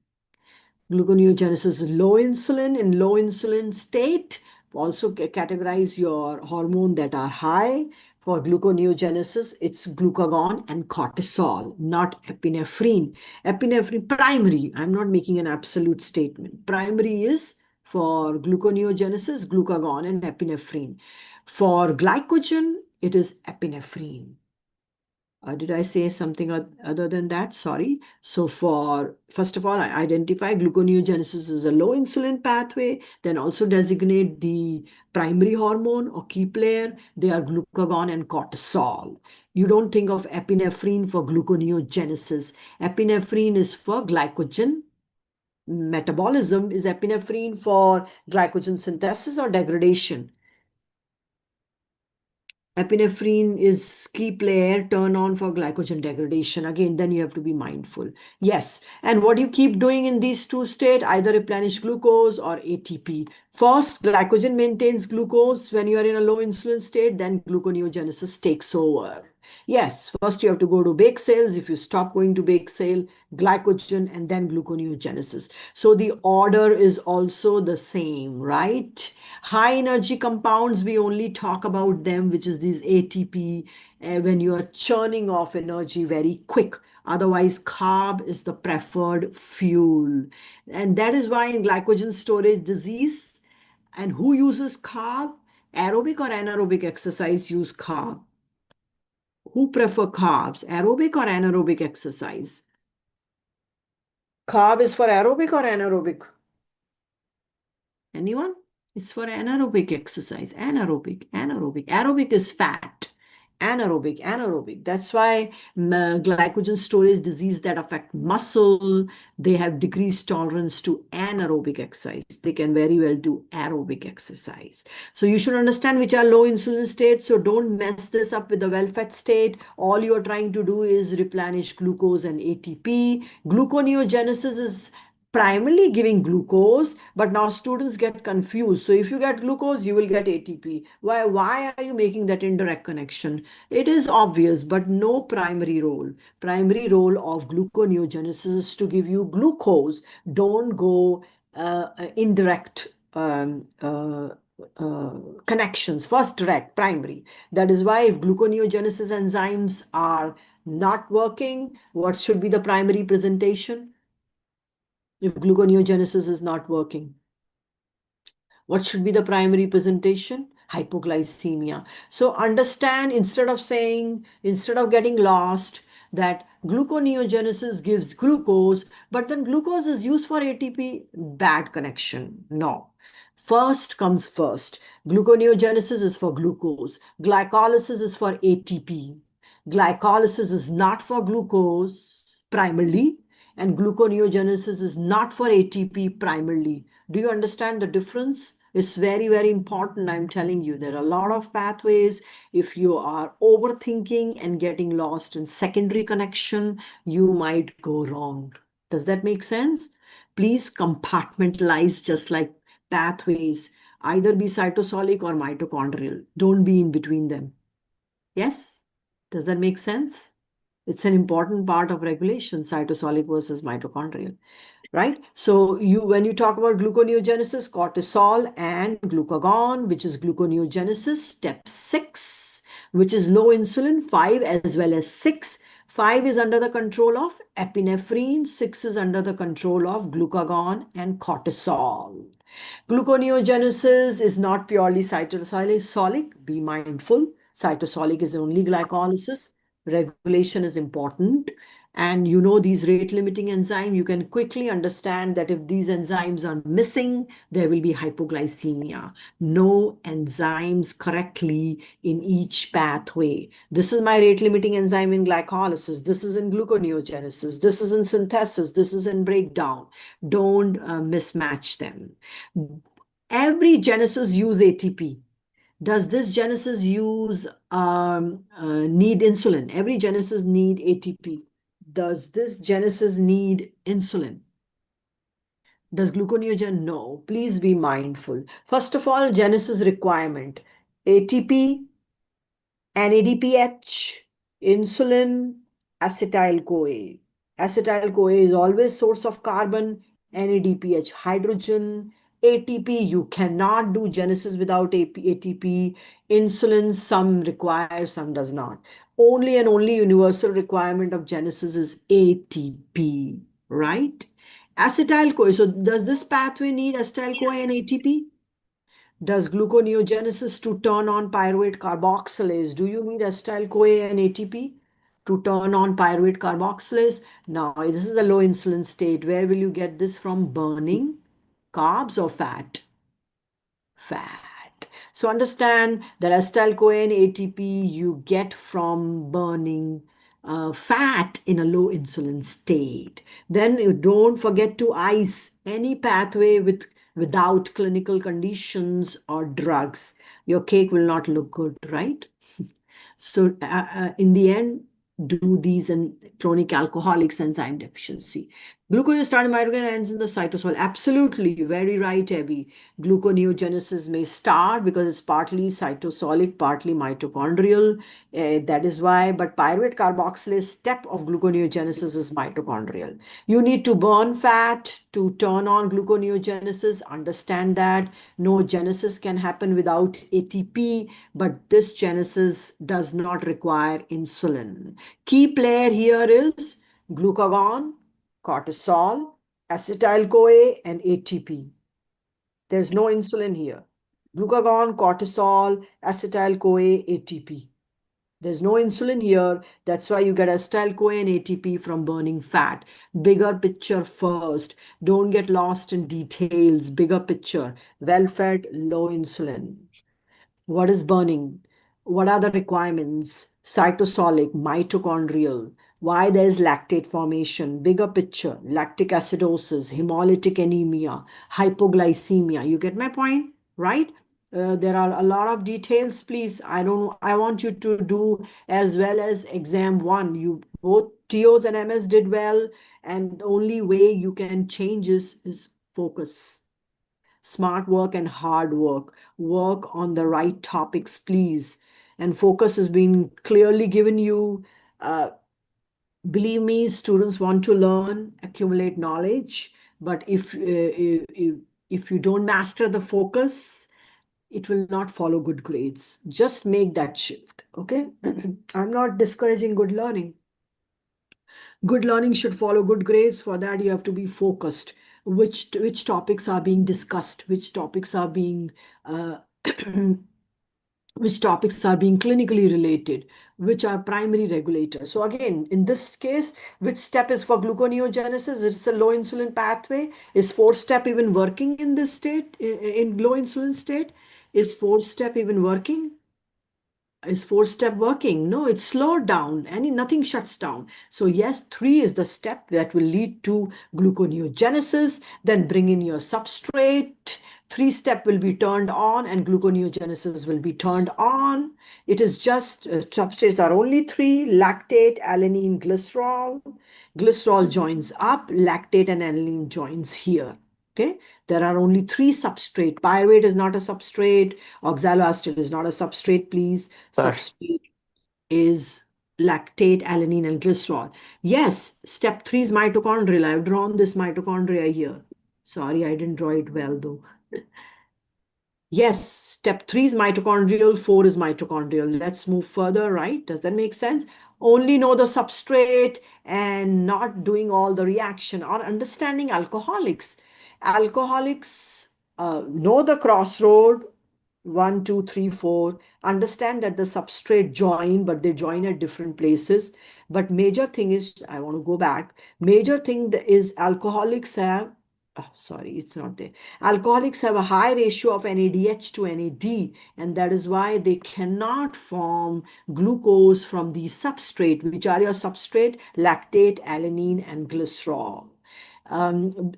Gluconeogenesis is low insulin. In low insulin state, also categorize your hormone that are high. For gluconeogenesis, it's glucagon and cortisol, not epinephrine. Epinephrine primary, I'm not making an absolute statement. Primary is for gluconeogenesis, glucagon and epinephrine. For glycogen, it is epinephrine. Did I say something other than that? Sorry. So first of all, I identify gluconeogenesis as a low insulin pathway, then also designate the primary hormone or key player. They are glucagon and cortisol. You don't think of epinephrine for gluconeogenesis. Epinephrine is for glycogen metabolism. Is epinephrine for glycogen synthesis or degradation? Epinephrine is key player, turn on for glycogen degradation. Again, then you have to be mindful. Yes. And what you keep doing in these two states, either replenish glucose or ATP. First, glycogen maintains glucose when you are in a low insulin state, then gluconeogenesis takes over. Yes, first you have to go to bake sales. If you stop going to bake sale, glycogen and then gluconeogenesis. So the order is also the same, right? High energy compounds, we only talk about them, which is these ATP, when you are churning off energy very quick. Otherwise, carb is the preferred fuel. And that is why in glycogen storage disease, and who uses carb? Aerobic or anaerobic exercise use carb. Who prefer carbs, aerobic or anaerobic exercise? Carb is for aerobic or anaerobic? Anyone? It's for anaerobic exercise. Anaerobic, anaerobic. Aerobic is fat. Anaerobic, anaerobic. That's why glycogen storage disease that affect muscle, they have decreased tolerance to anaerobic exercise. They can very well do aerobic exercise. So you should understand which are low insulin states. So don't mess this up with the well-fed state. All you're trying to do is replenish glucose and ATP. Gluconeogenesis is primarily giving glucose, but now students get confused. So if you get glucose, you will get ATP. Why are you making that indirect connection? It is obvious, but no primary role. Primary role of gluconeogenesis is to give you glucose. Don't go indirect connections. First direct, primary. That is why if gluconeogenesis enzymes are not working, what should be the primary presentation? If gluconeogenesis is not working, what should be the primary presentation? Hypoglycemia. So understand, instead of getting lost, that gluconeogenesis gives glucose, but then glucose is used for ATP, bad connection. No. First comes first. Gluconeogenesis is for glucose. Glycolysis is for ATP. Glycolysis is not for glucose primarily, and gluconeogenesis is not for ATP primarily. Do you understand the difference? It's very, very important. I'm telling you, there are a lot of pathways. If you are overthinking and getting lost in secondary connection, you might go wrong. Does that make sense? Please compartmentalize just like pathways. Either be cytosolic or mitochondrial. Don't be in between them. Yes? Does that make sense? It's an important part of regulation, cytosolic versus mitochondrial, right? So when you talk about gluconeogenesis, cortisol and glucagon, which is gluconeogenesis, step 6, which is low insulin, 5 as well as 6. 5 is under the control of epinephrine, 6 is under the control of glucagon and cortisol. Gluconeogenesis is not purely cytosolic. Be mindful. Cytosolic is only glycolysis. Regulation is important. And you know these rate limiting enzymes, you can quickly understand that if these enzymes are missing, there will be hypoglycemia. No enzymes correctly in each pathway. This is my rate limiting enzyme in glycolysis. This is in gluconeogenesis. This is in synthesis. This is in breakdown. Don't mismatch them. Every genesis use ATP. Does this genesis need insulin? Every genesis need ATP. Does this genesis need insulin? Does gluconeogen? No. Please be mindful. First of all, genesis requirement: ATP, NADPH, insulin, acetyl-CoA. Acetyl-CoA is always source of carbon, NADPH hydrogen, ATP. You cannot do genesis without ATP. Insulin, some require, some does not. Only and only universal requirement of genesis is ATP, right? Acetyl-CoA. So does this pathway need acetyl-CoA and ATP? Does gluconeogenesis to turn on pyruvate carboxylase? Do you need acetyl-CoA and ATP to turn on pyruvate carboxylase? Now, this is a low insulin state. Where will you get this from? Burning carbs or fat? Fat. So understand that acetyl-CoA and ATP you get from burning fat in a low insulin state. Then you don't forget to ice any pathway without clinical conditions or drugs. Your cake will not look good, right? So in the end, do these and chronic alcoholics enzyme deficiency. Glucose starting mitochondria ends in the cytosol. Absolutely, very right, Abby. Gluconeogenesis may start because it's partly cytosolic, partly mitochondrial. That is why, but pyruvate carboxylase step of gluconeogenesis is mitochondrial. You need to burn fat to turn on gluconeogenesis. Understand that. No genesis can happen without ATP, but this genesis does not require insulin. Key player here is glucagon, cortisol, acetyl-CoA, and ATP. There's no insulin here. Glucagon, cortisol, acetyl-CoA, ATP. There's no insulin here. That's why you get acetyl-CoA and ATP from burning fat. Bigger picture first. Don't get lost in details. Bigger picture. Well-fed, low insulin. What is burning? What are the requirements? Cytosolic, mitochondrial. Why there is lactate formation? Bigger picture. Lactic acidosis, hemolytic anemia, hypoglycemia. You get my point, right? There are a lot of details, please. I want you to do as well as exam one. You both TOs and MS did well, and the only way you can change is focus. Smart work and hard work. Work on the right topics, please. And focus has been clearly given you. Believe me, students want to learn, accumulate knowledge, but if you don't master the focus, it will not follow good grades. Just make that shift, okay? I'm not discouraging good learning. Good learning should follow good grades. For that, you have to be focused. Which topics are being discussed? Which topics are being which topics are being clinically related, which are primary regulators. So again, in this case, which step is for gluconeogenesis? It's a low insulin pathway. Is fourth step even working in this state, in low insulin state? Is fourth step even working? Is four-step working? No, it's slowed down and nothing shuts down. So yes, 3 is the step that will lead to gluconeogenesis. Then bring in your substrate. 3 step will be turned on and gluconeogenesis will be turned on. It is just substrates are only 3: lactate, alanine, glycerol. Glycerol joins up, lactate and alanine joins here. Okay, there are only 3 substrate. Pyruvate is not a substrate. Oxaloacetate is not a substrate, please. Sorry. Substrate is lactate, alanine, and glycerol. Yes, step 3 is mitochondrial. I've drawn this mitochondria here. Sorry, I didn't draw it well though. Yes, step 3 is mitochondrial, 4 is mitochondrial. Let's move further, right? Does that make sense? Only know the substrate and not doing all the reaction or understanding alcoholics. Alcoholics know the crossroad, 1, 2, 3, 4. Understand that the substrate join, but they join at different places. But major thing is, I want to go back. Major thing is alcoholics have, sorry, it's not there. Alcoholics have a high ratio of NADH to NAD, and that is why they cannot form glucose from the substrate. Which are your substrate? Lactate, alanine, and glycerol.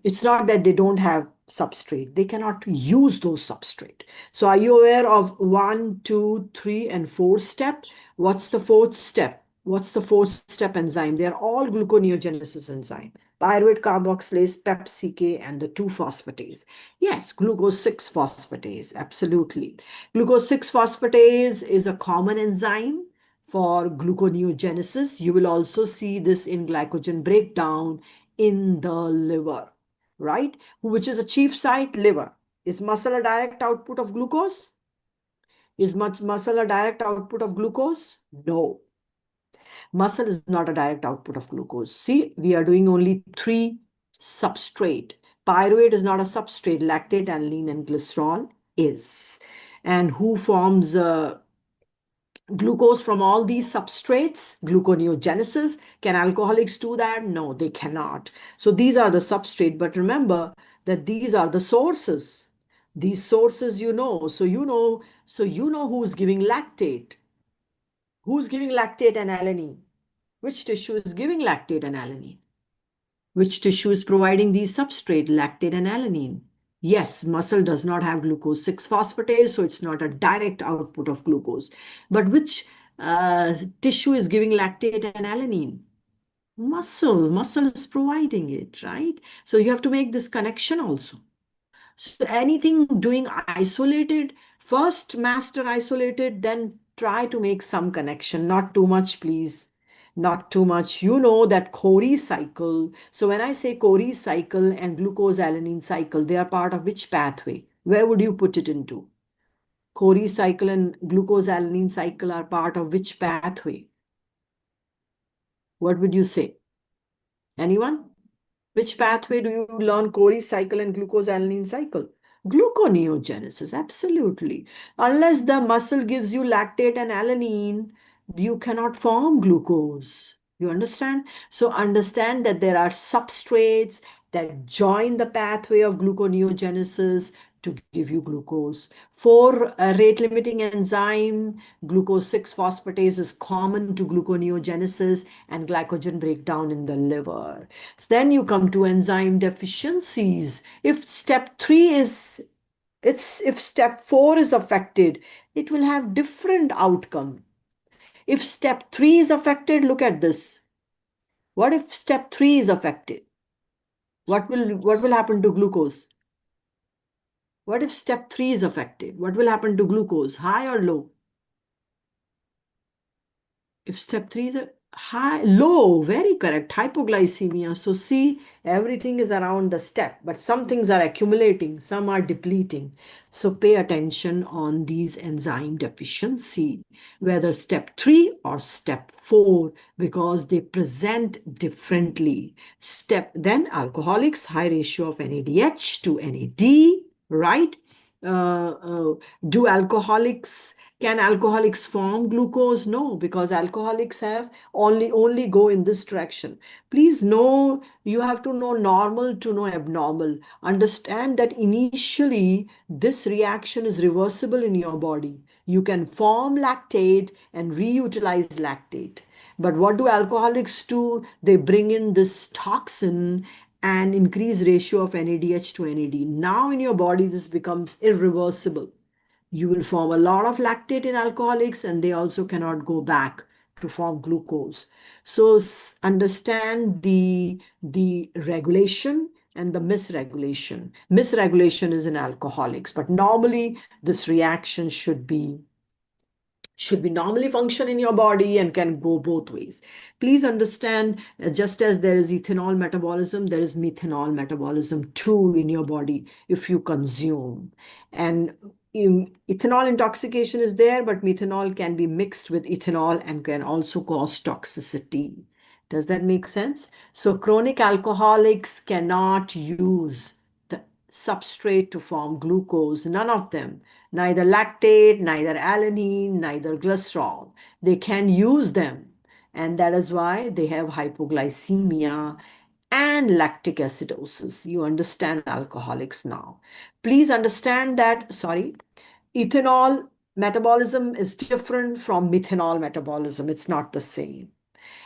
It's not that they don't have substrate. They cannot use those substrate. So are you aware of 1, 2, 3, and 4 step? What's the fourth step? What's the fourth step enzyme? They're all gluconeogenesis enzyme. Pyruvate carboxylase, PEP-CK, and the 2-phosphatase. Yes, glucose 6-phosphatase, absolutely. Glucose 6-phosphatase is a common enzyme for gluconeogenesis. You will also see this in glycogen breakdown in the liver, right? Which is a chief site? Liver. Is muscle a direct output of glucose? Is muscle a direct output of glucose? No. Muscle is not a direct output of glucose. See, we are doing only 3 substrate. Pyruvate is not a substrate. Lactate, alanine, and glycerol is. And who forms glucose from all these substrates? Gluconeogenesis. Can alcoholics do that? No, they cannot. So these are the substrate. But remember that these are the sources. These sources you know. So you know who's giving lactate. Who's giving lactate and alanine? Which tissue is giving lactate and alanine? Which tissue is providing these substrate, lactate and alanine? Yes, muscle does not have glucose 6-phosphatase, so it's not a direct output of glucose. But which tissue is giving lactate and alanine? Muscle is providing it, right? So you have to make this connection also. So anything doing isolated, first master isolated, then try to make some connection, not too much, please. Not too much. You know that Cori cycle. So when I say Cori cycle and glucose alanine cycle, they are part of which pathway? Where would you put it into? Cori cycle and glucose alanine cycle are part of which pathway? What would you say? Anyone? Which pathway do you learn Cori cycle and glucose alanine cycle? Gluconeogenesis, absolutely. Unless the muscle gives you lactate and alanine, you cannot form glucose. You understand? So understand that there are substrates that join the pathway of gluconeogenesis to give you glucose. For a rate-limiting enzyme, glucose 6-phosphatase is common to gluconeogenesis and glycogen breakdown in the liver. So then you come to enzyme deficiencies. If step 3 is, if step 4 is affected, it will have different outcome. If step 3 is affected, look at this. What if step 3 is affected? What will happen to glucose? What if step 3 is affected? What will happen to glucose? High or low? If step 3 is high, low, very correct, hypoglycemia. So see, everything is around the step, but some things are accumulating, some are depleting. So pay attention on these enzyme deficiency, whether step 3 or step 4, because they present differently. Then alcoholics, high ratio of NADH to NAD, right? Do alcoholics Can alcoholics form glucose? No, because alcoholics have only go in this direction. Please know, you have to know normal to know abnormal. Understand that initially this reaction is reversible in your body. You can form lactate and reutilize lactate. But what do alcoholics do? They bring in this toxin and increase ratio of NADH to NAD. Now in your body, this becomes irreversible. You will form a lot of lactate in alcoholics, and they also cannot go back to form glucose. So understand the regulation and the misregulation. Misregulation is in alcoholics, but normally this reaction should be normally function in your body and can go both ways. Please understand, just as there is ethanol metabolism, there is methanol metabolism too in your body if you consume. And ethanol intoxication is there, but methanol can be mixed with ethanol and can also cause toxicity. Does that make sense? So chronic alcoholics cannot use the substrate to form glucose, none of them. Neither lactate, neither alanine, neither glycerol. They can use them. And that is why they have hypoglycemia and lactic acidosis. You understand alcoholics now. Please understand that, ethanol metabolism is different from methanol metabolism. It's not the same.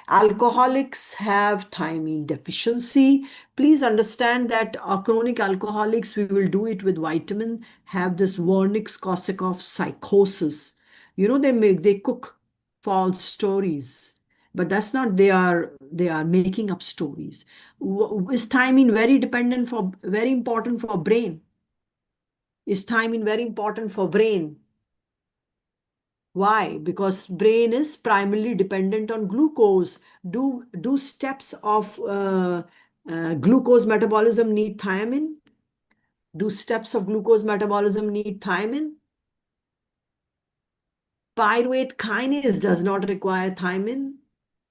Alcoholics have thiamine deficiency. Please understand that chronic alcoholics, we will do it with vitamin, have this Wernicke-Korsakoff psychosis. They cook false stories, but that's not, they are making up stories. Is thiamine very important for brain? Is thiamine very important for brain? Why? Because brain is primarily dependent on glucose. Do steps of glucose metabolism need thiamine? Do steps of glucose metabolism need thiamine? Pyruvate kinase does not require thiamine.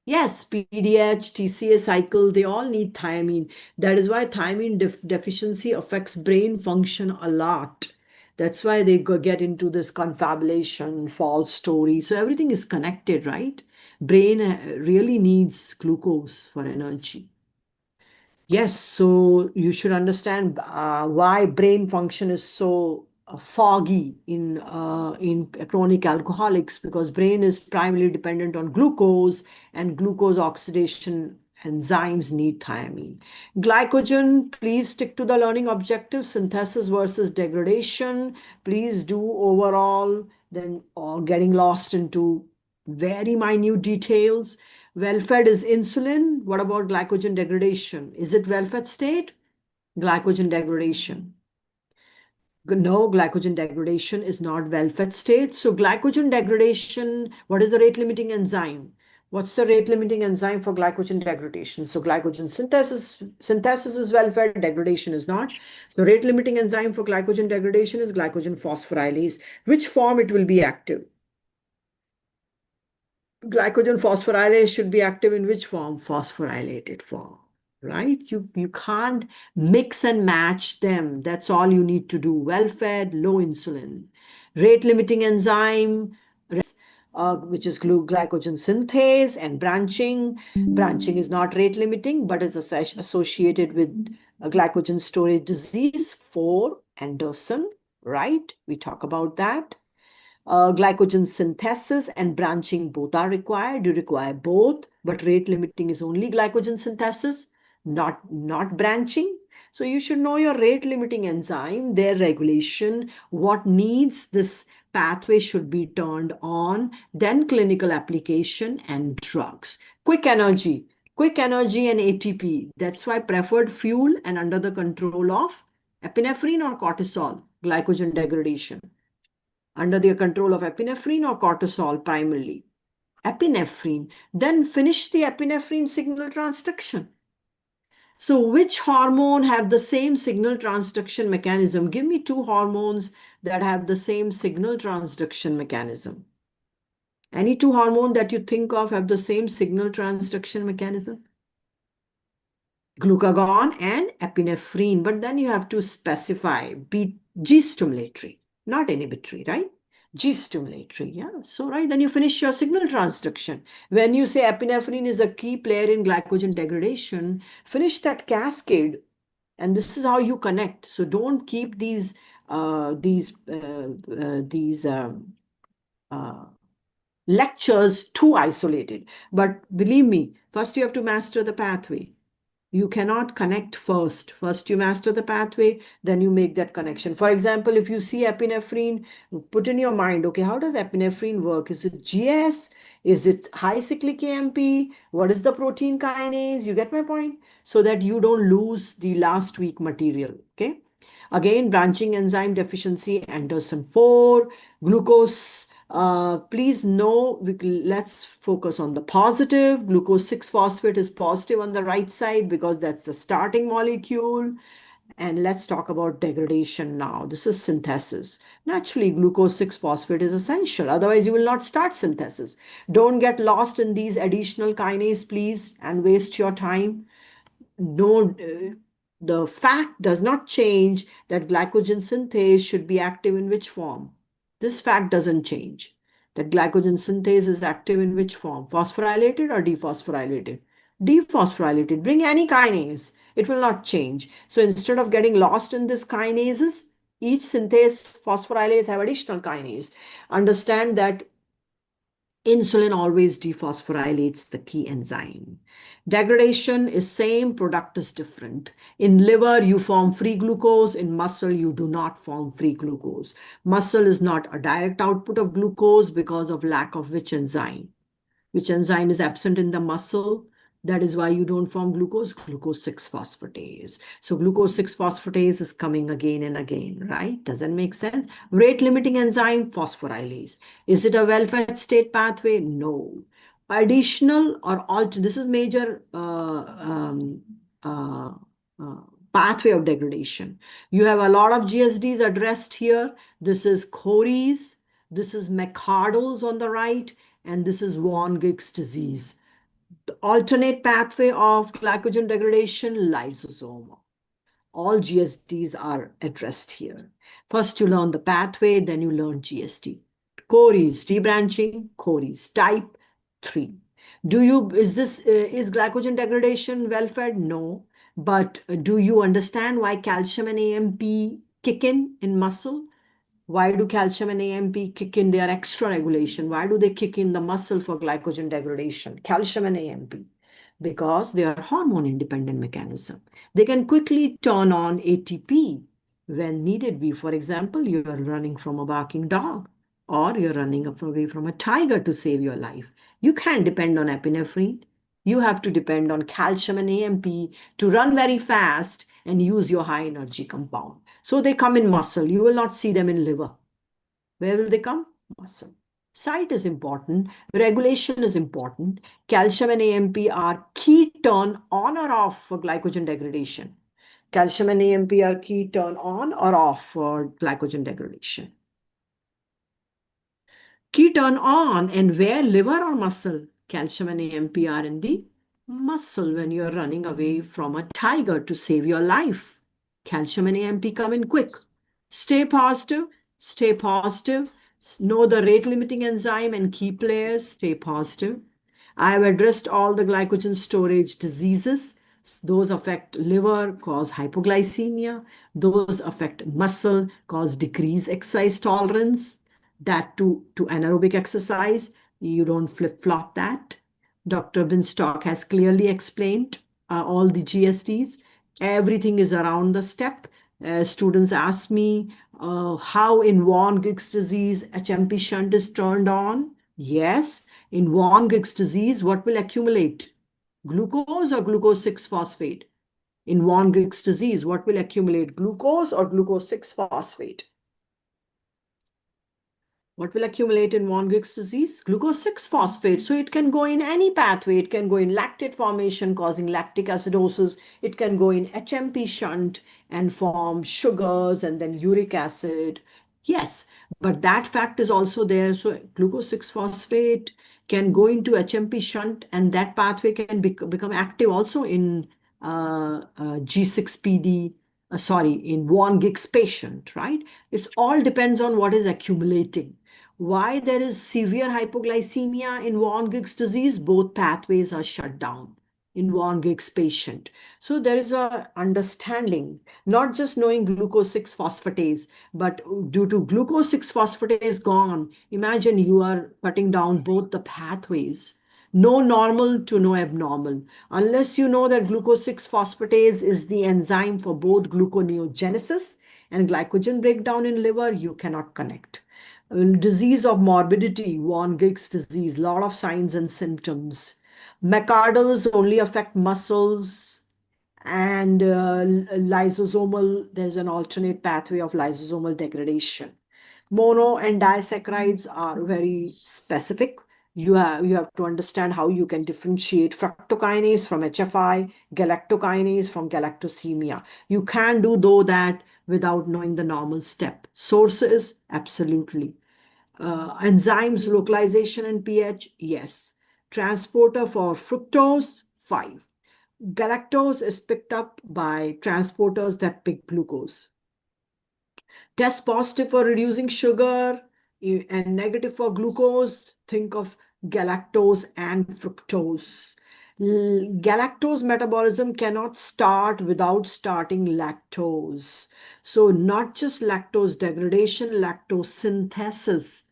Yes, PDH, TCA cycle, they all need thiamine. That is why thiamine deficiency affects brain function a lot. That's why they get into this confabulation, false story. So everything is connected, right? Brain really needs glucose for energy. Yes, so you should understand why brain function is so foggy in chronic alcoholics, because brain is primarily dependent on glucose, and glucose oxidation enzymes need thiamine. Glycogen, please stick to the learning objective, synthesis versus degradation. Please do overall, then getting lost into very minute details. Well-fed is insulin. What about glycogen degradation? Is it well-fed state? Glycogen degradation. No, glycogen degradation is not well-fed state. So glycogen degradation, what is the rate-limiting enzyme? What's the rate-limiting enzyme for glycogen degradation? So glycogen synthesis is well-fed, degradation is not. So rate-limiting enzyme for glycogen degradation is glycogen phosphorylase. Which form it will be active? Glycogen phosphorylase should be active in which form? Phosphorylated form, right? You can't mix and match them. That's all you need to do. Well-fed, low insulin. Rate-limiting enzyme, which is glycogen synthase and branching. Branching is not rate-limiting, but is associated with a glycogen storage disease, 4 Anderson, right? We talk about that. Glycogen synthesis and branching both are required. You require both, but rate limiting is only glycogen synthesis, not branching. So you should know your rate limiting enzyme, their regulation, what needs this pathway should be turned on, then clinical application and drugs. Quick energy and ATP. That's why preferred fuel and under the control of epinephrine or cortisol, glycogen degradation. Under the control of epinephrine or cortisol primarily. Epinephrine, then finish the epinephrine signal transduction. So which hormone have the same signal transduction mechanism? Give me 2 hormones that have the same signal transduction mechanism. Any 2 hormones that you think of have the same signal transduction mechanism? Glucagon and epinephrine, but then you have to specify, be G stimulatory, not inhibitory, right? G stimulatory, yeah. So, right, then you finish your signal transduction. When you say epinephrine is a key player in glycogen degradation, finish that cascade, and this is how you connect. So don't keep these lectures too isolated. But believe me, first you have to master the pathway. You cannot connect first. First you master the pathway, then you make that connection. For example, if you see epinephrine, put in your mind, okay, how does epinephrine work? Is it GS? Is it high cyclic AMP? What is the protein kinase? You get my point? So that you don't lose the last week material, okay? Again, branching enzyme deficiency, Anderson 4, glucose. Please know, let's focus on the positive. Glucose 6-phosphate is positive on the right side because that's the starting molecule. And let's talk about degradation now. This is synthesis. Naturally, glucose 6-phosphate is essential. Otherwise, you will not start synthesis. Don't get lost in these additional kinase, please, and waste your time. No, the fact does not change that glycogen synthase should be active in which form. This fact doesn't change. That glycogen synthase is active in which form? Phosphorylated or dephosphorylated? Dephosphorylated. Bring any kinase. It will not change. So instead of getting lost in this kinases, each synthase phosphorylase have additional kinase. Understand that Insulin always dephosphorylates the key enzyme. Degradation is same, product is different. In liver, you form free glucose. In muscle, you do not form free glucose. Muscle is not a direct output of glucose because of lack of which enzyme? Which enzyme is absent in the muscle? That is why you don't form glucose, glucose 6-phosphatase. So glucose 6-phosphatase is coming again and again, right? Does that make sense? Rate limiting enzyme, phosphorylase. Is it a well-fed state pathway? No. Additional or alter, this is major uh, uh, pathway of degradation. You have a lot of GSDs addressed here. This is Cory's, this is McArdle's on the right, and this is von Gigg's disease. The alternate pathway of glycogen degradation, lysosomal. All GSDs are addressed here. First you learn the pathway, then you learn GSD. Cory's debranching, Cory's type 3. Is glycogen degradation well fed? No. But do you understand why calcium and AMP kick in muscle? Why do calcium and AMP kick in their extra regulation? Why do they kick in the muscle for glycogen degradation? Calcium and AMP. Because they are hormone independent mechanism. They can quickly turn on ATP when needed be. For example, you are running from a barking dog or you're running away from a tiger to save your life. You can't depend on epinephrine. You have to depend on calcium and AMP to run very fast and use your high energy compound. So they come in muscle. You will not see them in liver. Where will they come? Muscle. Site is important. Regulation is important. Calcium and AMP are key turn on or off for glycogen degradation. Calcium and AMP are key turn on or off for glycogen degradation. Key turn on and where? Liver or muscle? Calcium and AMP are in the muscle when you're running away from a tiger to save your life. Calcium and AMP come in quick. Stay positive. Stay positive. Know the rate limiting enzyme and key players. Stay positive. I have addressed all the glycogen storage diseases. Those affect liver, cause hypoglycemia. Those affect muscle, cause decreased exercise tolerance. That to anaerobic exercise. You don't flip-flop that. Dr. Binstock has clearly explained all the GSTs. Everything is around the step. Students ask me how in von Gigg's disease HMP shunt is turned on. Yes, in von Gigg's disease, what will accumulate? Glucose or glucose 6-phosphate? In von Gigg's disease, what will accumulate? Glucose or glucose 6-phosphate? What will accumulate in von Gigg's disease? Glucose 6-phosphate. So it can go in any pathway. It can go in lactate formation causing lactic acidosis. It can go in HMP shunt and form sugars and then uric acid. Yes, but that fact is also there. So glucose 6-phosphate can go into HMP shunt and that pathway can become active also in G6PD, in von Gigg's patient, right? It all depends on what is accumulating. Why there is severe hypoglycemia in von Gigg's disease? Both pathways are shut down in von Gigg's patient. So there is a understanding, not just knowing glucose 6-phosphatase, but due to glucose 6-phosphatase gone, imagine you are cutting down both the pathways. No normal to no abnormal. Unless you know that glucose 6-phosphatase is the enzyme for both gluconeogenesis and glycogen breakdown in liver, you cannot connect. Disease of morbidity, von Gigg's disease, lot of signs and symptoms. McArdle's only affect muscles and lysosomal, there's an alternate pathway of lysosomal degradation. Mono and disaccharides are very specific. You have to understand how you can differentiate fructokinase from HFI, galactokinase from galactosemia. You can do though that without knowing the normal step. Sources, absolutely. Enzymes, localization and pH, yes. Transporter for fructose, 5. Galactose is picked up by transporters that pick glucose. Test positive for reducing sugar and negative for glucose. Think of galactose and fructose. Galactose metabolism cannot start without starting lactose. So not just lactose degradation, lactose synthesis.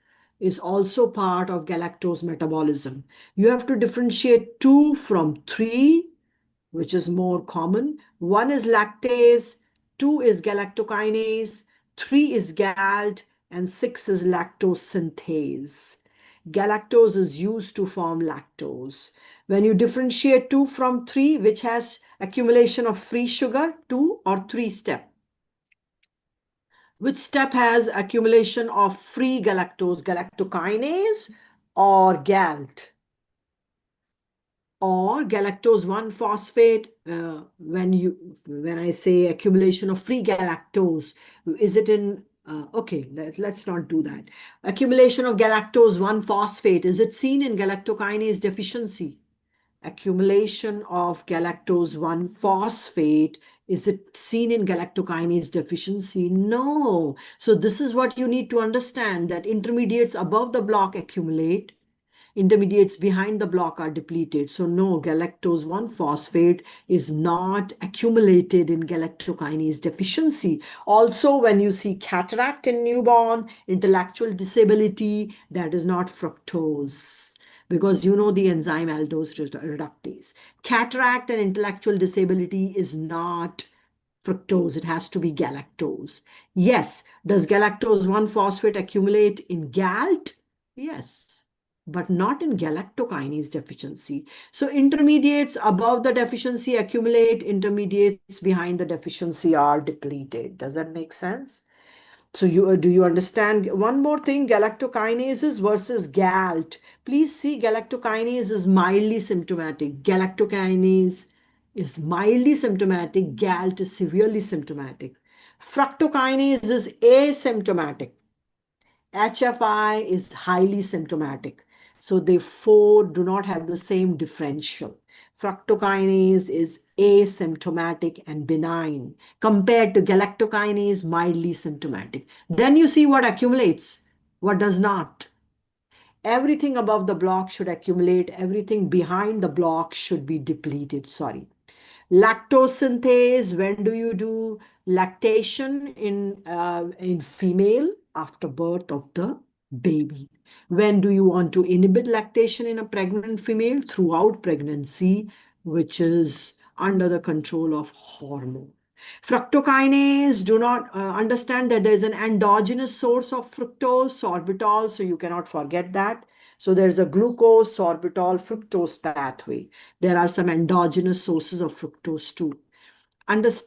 is also part of galactose metabolism. You have to differentiate 2 from 3, which is more common. 1 is lactase, 2 is galactokinase, 3 is GALT, and 6 is lactose synthase. Galactose is used to form lactose. When you differentiate 2 from 3, which has accumulation of free sugar, 2 or 3 step? Which step has accumulation of free galactose, galactokinase or GALT? Or galactose 1-phosphate, when I say accumulation of free galactose, is it in, okay, let's not do that. Accumulation of galactose 1-phosphate, is it seen in galactokinase deficiency? Accumulation of galactose 1-phosphate, is it seen in galactokinase deficiency? No. So this is what you need to understand, that intermediates above the block accumulate, intermediates behind the block are depleted. So no, galactose 1-phosphate is not accumulated in galactokinase deficiency. Also, when you see cataract in newborn, intellectual disability, that is not fructose, because you know the enzyme aldose reductase. Cataract and intellectual disability is not fructose, it has to be galactose. Yes, does galactose 1-phosphate accumulate in GALT? Yes, but not in galactokinase deficiency. So intermediates above the deficiency accumulate, intermediates behind the deficiency are depleted. Does that make sense? So do you understand? One more thing, galactokinases versus GALT. Please see, galactokinase is mildly symptomatic. Galactokinase is mildly symptomatic. GALT is severely symptomatic. Fructokinase is asymptomatic. HFI is highly symptomatic. So they four do not have the same differential. Fructokinase is asymptomatic and benign compared to galactokinase, mildly symptomatic. Then you see what accumulates, what does not. Everything above the block should accumulate. Everything behind the block should be depleted. Sorry. Lactose synthase, when do you do lactation in female? After birth of the baby. When do you want to inhibit lactation in a pregnant female? Throughout pregnancy, which is under the control of hormone. Fructokinase, do not understand that there is an endogenous source of fructose, sorbitol, so you cannot forget that. So there's a glucose, sorbitol, fructose pathway. There are some endogenous sources of fructose too.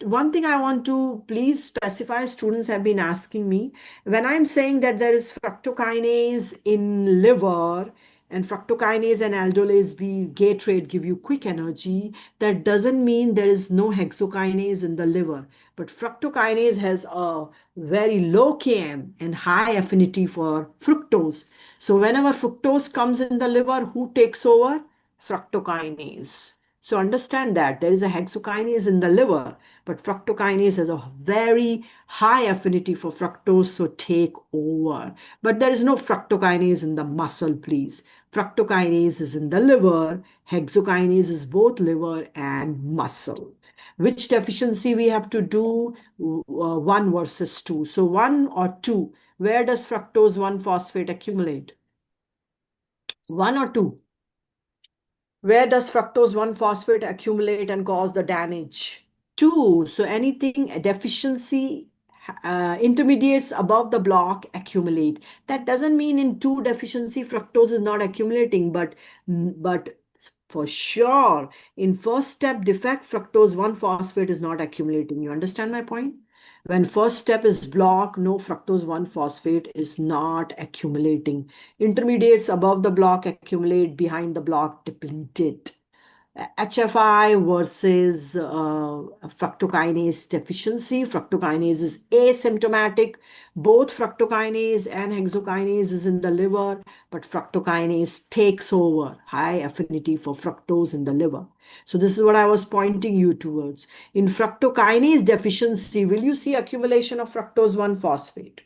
One thing I want to please specify, students have been asking me, when I'm saying that there is fructokinase in liver and fructokinase and aldolase B gate rate give you quick energy, that doesn't mean there is no hexokinase in the liver. But fructokinase has a very low Km and high affinity for fructose. So whenever fructose comes in the liver, who takes over? Fructokinase. So understand that there is a hexokinase in the liver, but fructokinase has a very high affinity for fructose, so take over. But there is no fructokinase in the muscle, please. Fructokinase is in the liver, hexokinase is both liver and muscle. Which deficiency we have to do? 1 versus 2. So 1 or 2, where does fructose 1-phosphate accumulate? 1 or 2? Where does fructose 1-phosphate accumulate and cause the damage? 2. So anything, a deficiency, intermediates above the block accumulate. That doesn't mean in 2 deficiency fructose is not accumulating, but for sure in first step defect fructose 1-phosphate is not accumulating. You understand my point? When first step is blocked, no, fructose 1-phosphate is not accumulating. Intermediates above the block accumulate, behind the block depleted. HFI versus fructokinase deficiency. Fructokinase is asymptomatic. Both fructokinase and hexokinase is in the liver, but fructokinase takes over, high affinity for fructose in the liver. So this is what I was pointing you towards. In fructokinase deficiency, will you see accumulation of fructose 1-phosphate?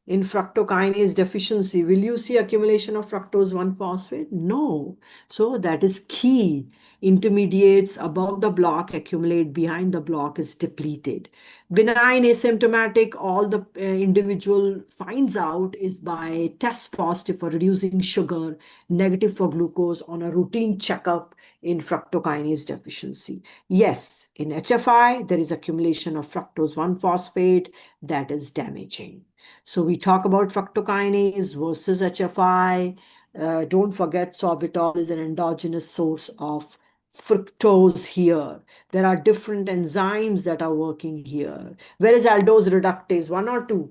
In fructokinase deficiency, will you see accumulation of fructose 1-phosphate? No. So that is key. Intermediates above the block accumulate, behind the block is depleted. Benign, asymptomatic, all the individual finds out is by test positive for reducing sugar, negative for glucose on a routine checkup in fructokinase deficiency. Yes, in HFI, there is accumulation of fructose 1-phosphate that is damaging. So we talk about fructokinase versus HFI. Don't forget sorbitol is an endogenous source of fructose here. There are different enzymes that are working here. Where is aldose reductase? 1 or 2?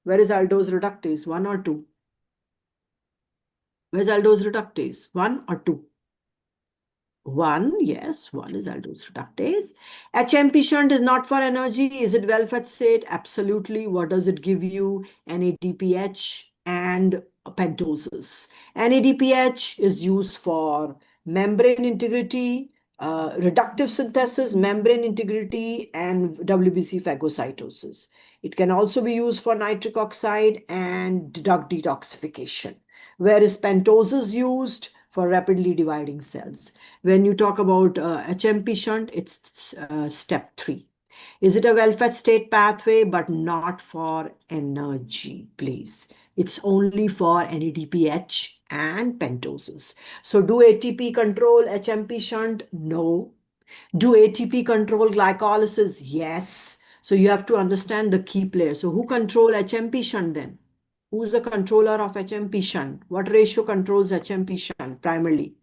Where is aldose reductase? 1 or 2? Where's aldose reductase? 1 or 2? 1, yes, 1 is aldose reductase. HMP shunt is not for energy. Is it well-fed state? Absolutely. What does it give you? NADPH and pentosis. NADPH is used for membrane integrity, reductive synthesis, membrane integrity, and WBC phagocytosis. It can also be used for nitric oxide and drug detoxification. Where is pentosis used? For rapidly dividing cells. When you talk about HMP shunt, it's step 3. Is it a well-fed state pathway, but not for energy, please? It's only for NADPH and pentosis. So do ATP control HMP shunt? No. Do ATP control glycolysis? Yes. So you have to understand the key players. So who control HMP shunt then? Who's the controller of HMP shunt? What ratio controls HMP shunt primarily?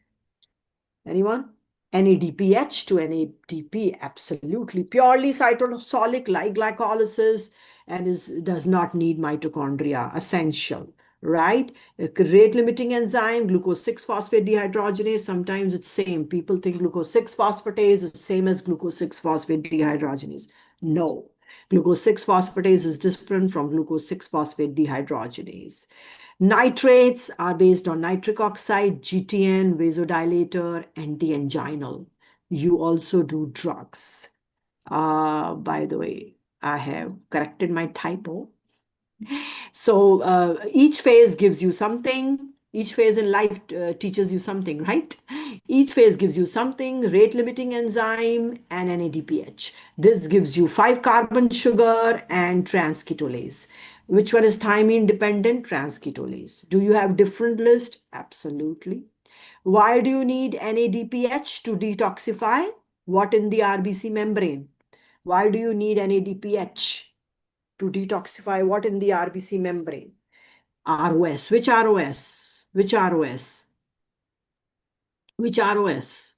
Anyone? NADPH to NADP, absolutely. Purely cytosolic like glycolysis and does not need mitochondria, essential, right? A rate limiting enzyme, glucose 6-phosphate dehydrogenase, sometimes it's same. People think glucose 6-phosphatase is same as glucose 6-phosphate dehydrogenase. No, glucose 6-phosphatase is different from glucose 6-phosphate dehydrogenase. Nitrates are based on nitric oxide, GTN, vasodilator, anti-anginal. You also do drugs. By the way, I have corrected my typo. So each phase gives you something. Each phase in life teaches you something, right? Each phase gives you something, rate limiting enzyme and NADPH. This gives you 5-carbon sugar and transketolase. Which one is thymine dependent? Transketolase. Do you have different list? Absolutely. Why do you need NADPH to detoxify? What in the RBC membrane? Why do you need NADPH to detoxify what in the RBC membrane? ROS. Which ROS? Which ROS? Which ROS?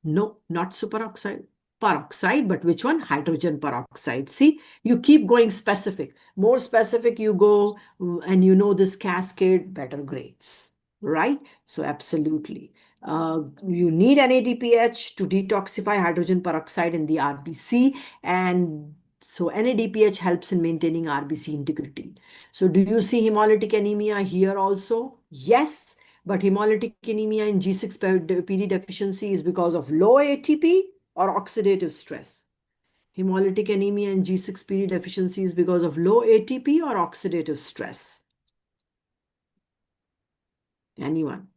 No, not superoxide. Peroxide, but which one? Hydrogen peroxide. See, you keep going specific. More specific you go, and you know this cascade, better grades, right? So absolutely. You need NADPH to detoxify hydrogen peroxide in the RBC, and so NADPH helps in maintaining RBC integrity. So do you see hemolytic anemia here also? Yes. But hemolytic anemia in G6PD deficiency is because of low ATP or oxidative stress. Hemolytic anemia in G6PD deficiency is because of low ATP or oxidative stress. Anyone?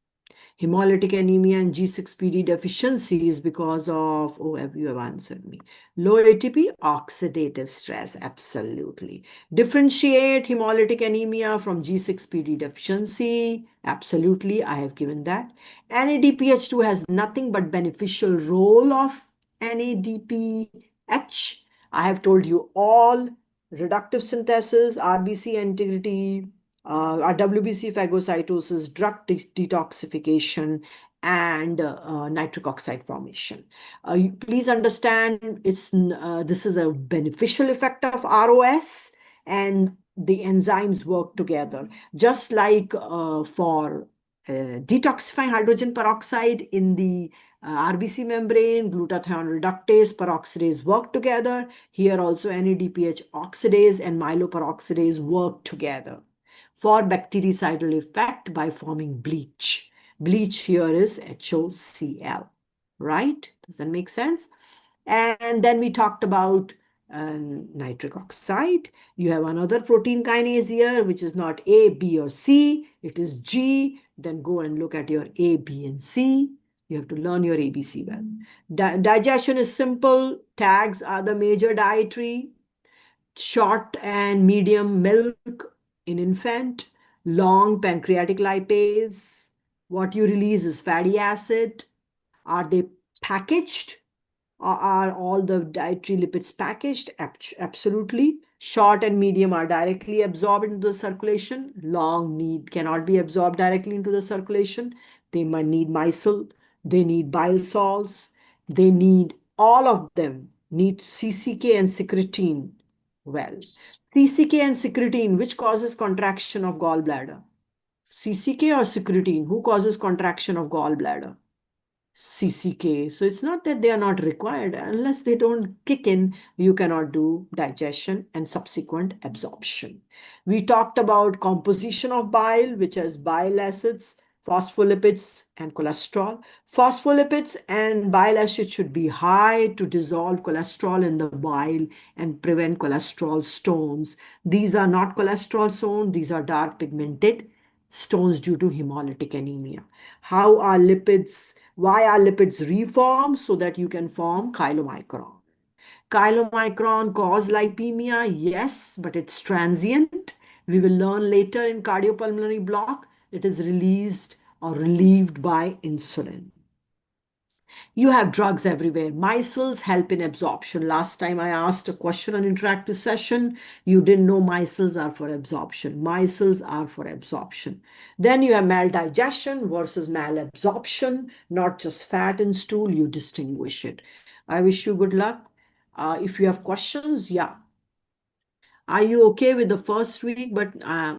Hemolytic anemia and G6PD deficiency is because of, oh, you have answered me. Low ATP, oxidative stress, absolutely. Differentiate hemolytic anemia from G6PD deficiency, absolutely, I have given that. NADPH2 has nothing but beneficial role of NADPH. I have told you all reductive synthesis, RBC integrity, WBC phagocytosis, drug detoxification, and nitric oxide formation. Please understand this is a beneficial effect of ROS, and the enzymes work together. Just like for detoxifying hydrogen peroxide in the RBC membrane, glutathione reductase, peroxidase work together. Here also NADPH oxidase and myeloperoxidase work together for bactericidal effect by forming bleach. Bleach here is HOCl, right? Does that make sense? And then we talked about nitric oxide. You have another protein kinase here, which is not A, B, or C. It is G. Then go and look at your A, B, and C. You have to learn your ABC well. Digestion is simple. Tags are the major dietary. short and medium milk in infant, long pancreatic lipase. What you release is fatty acid. Are they packaged? Are all the dietary lipids packaged? Absolutely. Short and medium are directly absorbed into the circulation. Long cannot be absorbed directly into the circulation. They might need micelle. They need bile salts. They need all of them. Need CCK and secretin. Well, CCK and secretin, which causes contraction of gallbladder? CCK or secretin? Who causes contraction of gallbladder? CCK. So it's not that they are not required. Unless they don't kick in, you cannot do digestion and subsequent absorption. We talked about composition of bile, which has bile acids, phospholipids, and cholesterol. Phospholipids and bile acids should be high to dissolve cholesterol in the bile and prevent cholesterol stones. These are not cholesterol stones, these are dark pigmented stones due to hemolytic anemia. How are lipids? Why are lipids reformed? So that you can form chylomicron. Chylomicron cause lipemia, yes, but it's transient. We will learn later in cardiopulmonary block. It is released or relieved by insulin. You have drugs everywhere. Micelles help in absorption. Last time I asked a question on interactive session, you didn't know micelles are for absorption. Micelles are for absorption. Then you have maldigestion versus malabsorption, not just fat and stool, you distinguish it. I wish you good luck. If you have questions, yeah. Are you okay with the first week? But